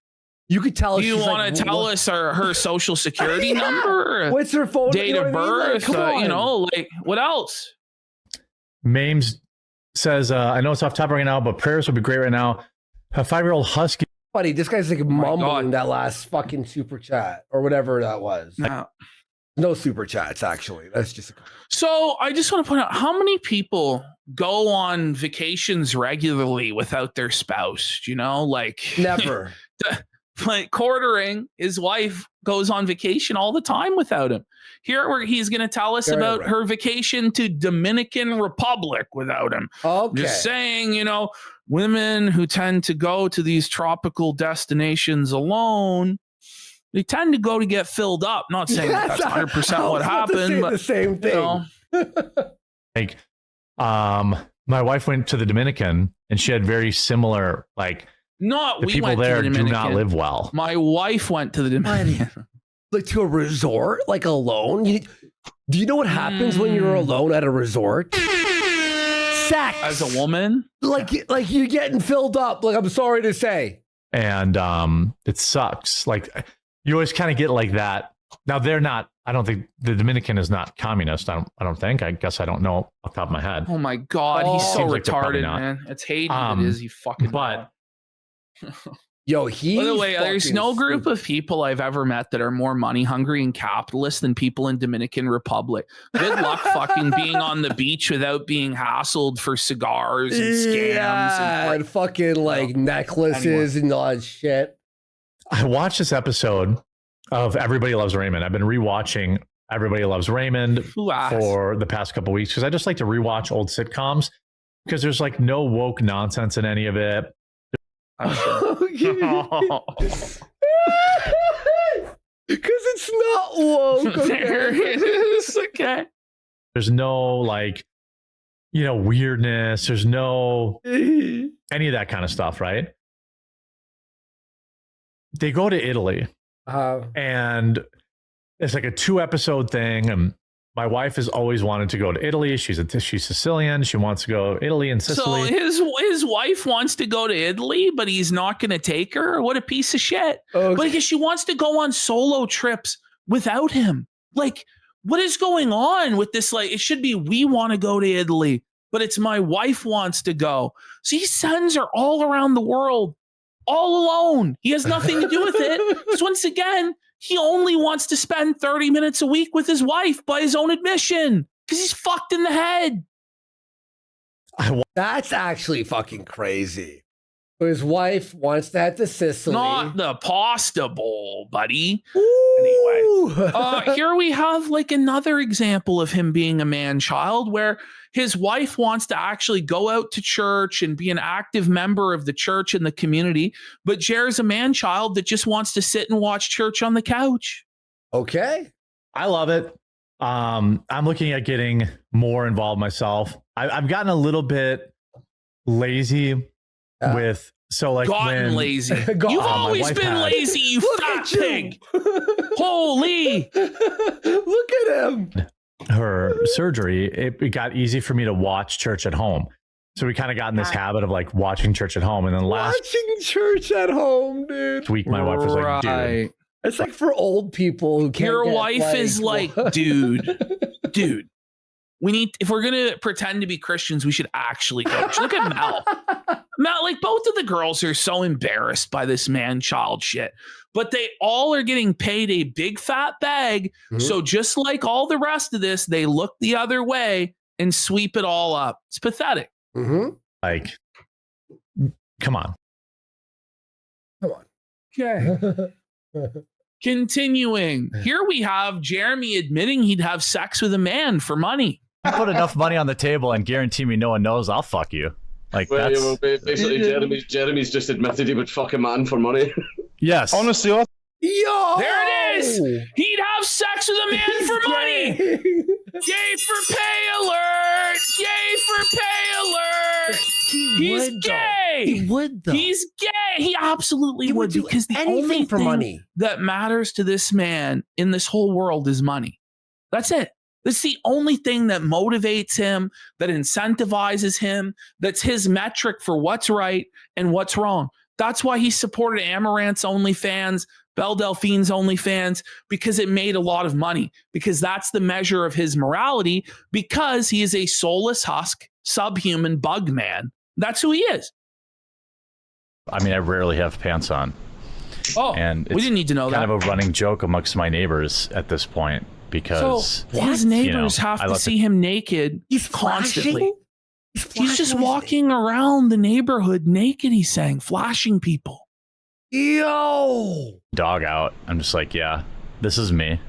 You could tell. Do you want to tell us her social security number? What's her phone? Date of birth? Like what else? Mames says, I know it's off topic right now, but prayers would be great right now. A 5-year-old husky. Buddy, this guy's like mumbling that last fucking super chat or whatever that was. No super chats, actually. That's just. So I just want to point out, how many people go on vacations regularly without their spouse? Never. Like quartering, his wife goes on vacation all the time without him. Here, where he's going to tell us about her vacation to Dominican Republic without him. Okay. Just saying, women who tend to go to these tropical destinations alone, they tend to go to get filled up. Not saying that's 100% what happened, but the same thing. Like, my wife went to the Dominican, and she had very similar the people there do not live well. My wife went to the Dominican. Like to a resort, like alone. Do you know what happens when you're alone at a resort? Sex. As a woman? Like you're getting filled up. Like, I'm sorry to say. And it sucks. Like, you always kind of get like that. Now they're not. I don't think the Dominican is not communist. I don't think. I guess I don't know off the top of my head. Oh my God, he's so retarded, not. man. It's Haiti that is. He fucking. But. Yo, by the way, there's no group of people I've ever met that are more money hungry and capitalist than people in Dominican Republic. Good luck fucking being on the beach without being hassled for cigars and scams and fucking necklaces and all that shit. I watched this episode of Everybody Loves Raymond. I've been rewatching Everybody Loves Raymond Who asked? for the past couple weeks because I just like to rewatch old sitcoms because there's like no woke nonsense in any of it. Because it's not woke. Okay? There it is. Okay. There's no like, weirdness. There's no any of that kind of stuff, right? They go to Italy and it's like a 2-episode thing. And my wife has always wanted to go to Italy. She's Sicilian. She wants to go to Italy and Sicily. So his wife wants to go to Italy, but he's not going to take her. What a piece of shit. Okay. Like, she wants to go on solo trips without him. Like, what is going on with this? Like, it should be, we want to go to Italy, but it's my wife wants to go. So he sends her all around the world, all alone. He has nothing to do with it. Because once again, he only wants to spend 30 minutes a week with his wife by his own admission because he's fucked in the head. That's actually fucking crazy. His wife wants to head to Sicily. Not the pasta bowl, buddy. Ooh. Anyway, here we have like another example of him being a man-child where his wife wants to actually go out to church and be an active member of the church and the community, but Jer's a man-child that just wants to sit and watch church on the couch. Okay. I love it. I'm looking at getting more involved myself. I've gotten a little bit lazy with lazy. You've always been lazy, you fat pig. Holy. Look at him. Her surgery, it got easy for me to watch church at home. So we kind of got in this habit of like watching church at home. And then watching church at home, dude. Week, my wife was like, dude. It's like for old people who can't. Your wife is like, dude, we need, if we're going to pretend to be Christians, we should actually go. Look at Mel. Mel, like both of the girls are so embarrassed by this man-child shit, but they all are getting paid a big fat bag. Mm-hmm. So just like all the rest of this, they look the other way and sweep it all up. It's pathetic. Mm-hmm. Like, come on. Okay. Continuing. Here we have Jeremy admitting he'd have sex with a man for money. You put enough money on the table and guarantee me no one knows, I'll fuck you. Like, basically, Jeremy's just admitted he would fuck a man for money. Yes. Honestly, there it is. He'd have sex with a man for money. Yay for pay alert. Yay for pay alert. He's gay. He would, though. He's gay. He absolutely would, because the only for thing money that matters to this man in this whole world is money. That's it. That's the only thing that motivates him, that incentivizes him, that's his metric for what's right and what's wrong. That's why he supported Amaranth's OnlyFans, Belle Delphine's OnlyFans, because it made a lot of money, because that's the measure of his morality, because he is a soulless husk, subhuman bug man. That's who he is. I mean, I rarely have pants on. Oh, and we didn't need to know that. Kind of a running joke amongst my neighbors at this point. Because his neighbors have to see him naked. He's constantly. He's just walking around the neighborhood naked. He's saying, flashing people. Yo, dog out. I'm just like, yeah, this is me.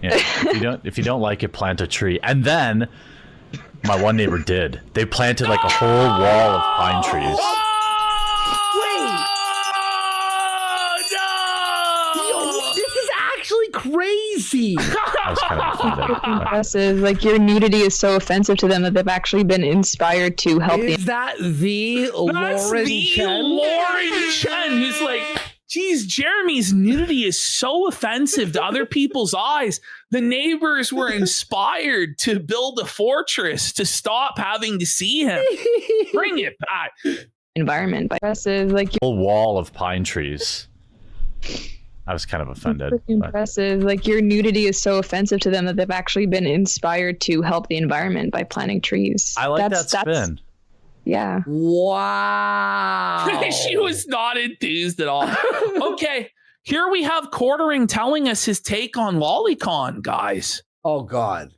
Yeah, if you don't like it, plant a tree. And then my one neighbor did. They planted like a whole wall of pine trees. Crazy. I was kind of offended. Impressive. Like, your nudity is so offensive to them that they've actually been inspired to help. Is that the Lauren Chen? Lauren Chen, who's like, geez, Jeremy's nudity is so offensive to other people's eyes. The neighbors were inspired to build a fortress to stop having to see him. Bring it back. Environment by impressive, like, a whole wall of pine trees. I was kind of offended. Impressive. Like, your nudity is so offensive to them that they've actually been inspired to help the environment by planting trees. I like that spin. Yeah. Wow. She was not enthused at all. Okay, here we have Quartering telling us his take on Lolicon, guys. Oh God.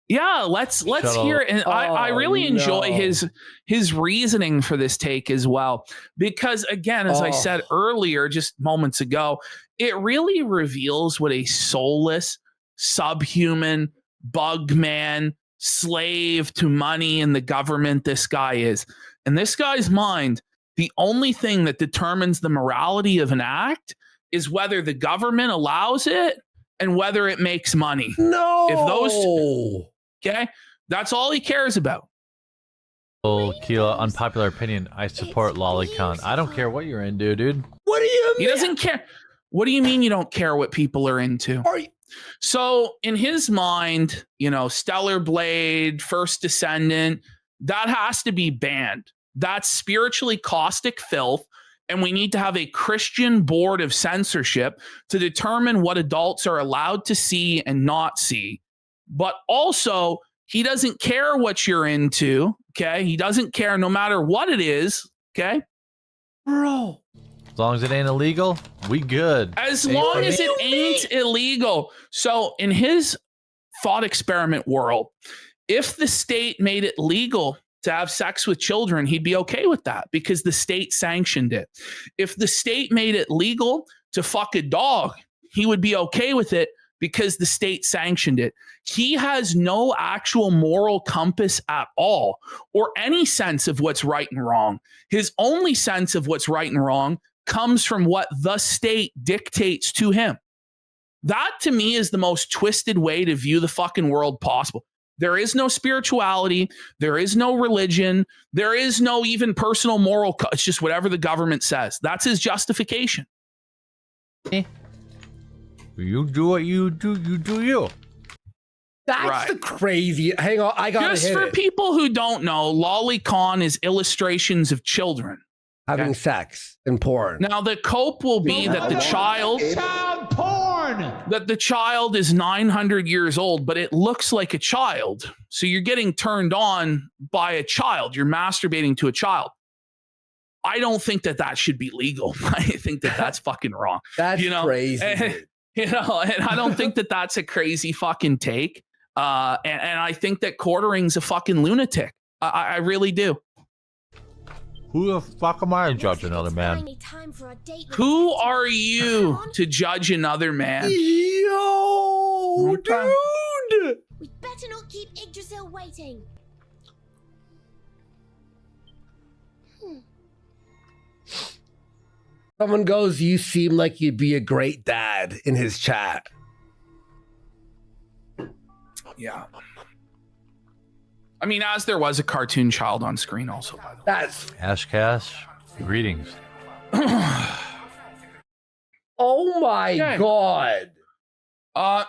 Yeah, let's hear it. And I really enjoy his reasoning for this take as well. Because again, as I said earlier, just moments ago, it really reveals what a soulless, subhuman, bug man, slave to money and the government this guy is. In this guy's mind, the only thing that determines the morality of an act is whether the government allows it and whether it makes money. No. If those, okay, that's all he cares about. Oh, Kilo, unpopular opinion. I support Lolicon. I don't care what you're into, dude. What do you mean? He doesn't care. What do you mean you don't care what people are into? So in his mind, Stellar Blade, First Descendant, that has to be banned. That's spiritually caustic filth. And we need to have a Christian board of censorship to determine what adults are allowed to see and not see. But also, he doesn't care what you're into, okay? He doesn't care no matter what it is, okay? Bro. As long as it ain't illegal, we good. As long as it ain't illegal. So in his thought experiment world, if the state made it legal to have sex with children, he'd be okay with that because the state sanctioned it. If the state made it legal to fuck a dog, he would be okay with it because the state sanctioned it. He has no actual moral compass at all or any sense of what's right and wrong. His only sense of what's right and wrong comes from what the state dictates to him. That to me is the most twisted way to view the fucking world possible. There is no spirituality. There is no religion. There is no even personal moral. It's just whatever the government says. That's his justification. You do what you do. You do you. That's right. The crazy. Hang on, I got to Just for it. people who don't know, lolicon is illustrations of children having sex and porn. Now the cope will be that the child porn. That the child is 900 years old, but it looks like a child. So you're getting turned on by a child. You're masturbating to a child. I don't think that should be legal. I think that that's fucking wrong. That's crazy. And I don't think that that's a crazy fucking take. And I think that quartering's a fucking lunatic. I really do. Who the fuck am I to judge another man? Who are you to judge another man? Yo, dude! We better not keep Yggdrasil waiting. Someone goes, "You seem like you'd be a great dad," in his chat. Yeah. I mean, as there was a cartoon child on screen also, by the way. That's Ashcash, greetings. Oh my God.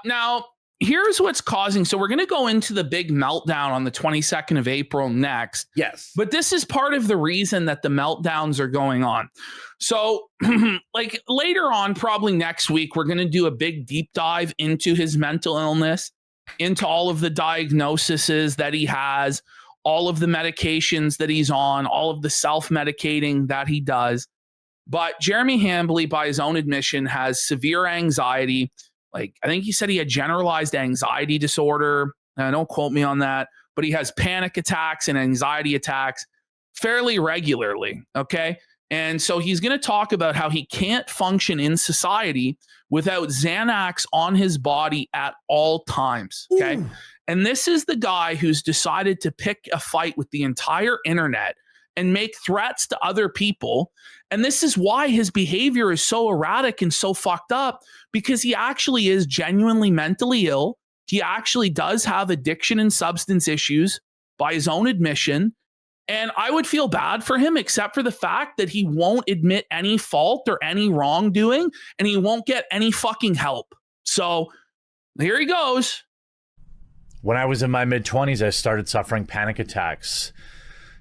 Now, here's what's causing. So we're going to go into the big meltdown on the 22nd of April next. Yes. But this is part of the reason that the meltdowns are going on. So like later on, probably next week, we're going to do a big deep dive into his mental illness, into all of the diagnoses that he has, all of the medications that he's on, all of the self-medicating that he does. But Jeremy Hambly, by his own admission, has severe anxiety. Like, I think he said he had generalized anxiety disorder. Don't quote me on that. But he has panic attacks and anxiety attacks fairly regularly, okay? And so he's going to talk about how he can't function in society without Xanax on his body at all times, okay? Ooh. And this is the guy who's decided to pick a fight with the entire internet and make threats to other people. And this is why his behavior is so erratic and so fucked up, because he actually is genuinely mentally ill. He actually does have addiction and substance issues by his own admission. And I would feel bad for him, except for the fact that he won't admit any fault or any wrongdoing, and he won't get any fucking help. So here he goes. When I was in my mid-20s, I started suffering panic attacks.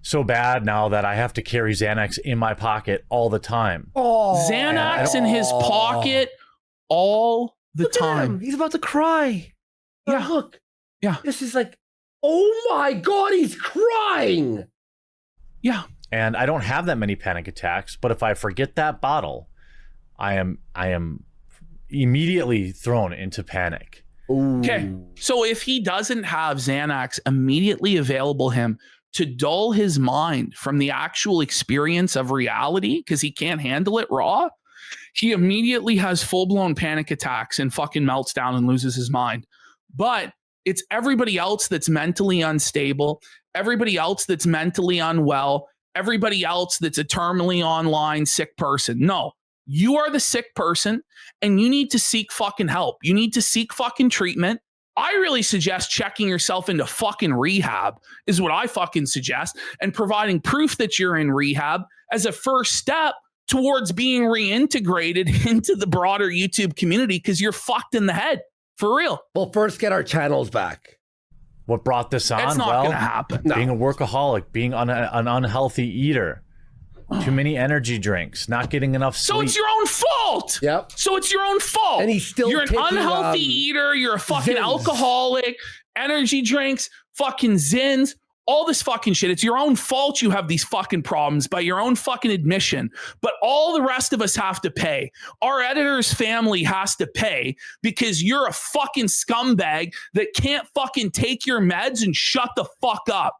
So bad now that I have to carry Xanax in my pocket all the time. Oh, Xanax in his pocket all the time. He's about to cry. Yeah. Look. Yeah. This is like, oh my God, he's crying. Yeah. And I don't have that many panic attacks, but if I forget that bottle, I am immediately thrown into panic. Ooh. Okay. So if he doesn't have Xanax immediately available him to dull his mind from the actual experience of reality, because he can't handle it raw, he immediately has full-blown panic attacks and fucking melts down and loses his mind. but it's everybody else that's mentally unstable, everybody else that's mentally unwell, everybody else that's a terminally online sick person. No, you are the sick person and you need to seek fucking help. You need to seek fucking treatment. I really suggest checking yourself into fucking rehab is what I fucking suggest, and providing proof that you're in rehab as a first step towards being reintegrated into the broader YouTube community, because you're fucked in the head. For real. Well, first get our channels back. What brought this on? It's not going to happen. Being a workaholic, being an unhealthy eater, too many energy drinks, not getting enough sleep. So it's your own fault. Yep. So it's your own fault. And he's still You're an taking, unhealthy eater. You're a fucking Zins. alcoholic, energy drinks, fucking Zins, all this fucking shit. It's your own fault you have these fucking problems by your own fucking admission. But all the rest of us have to pay. Our editor's family has to pay because you're a fucking scumbag that can't fucking take your meds and shut the fuck up.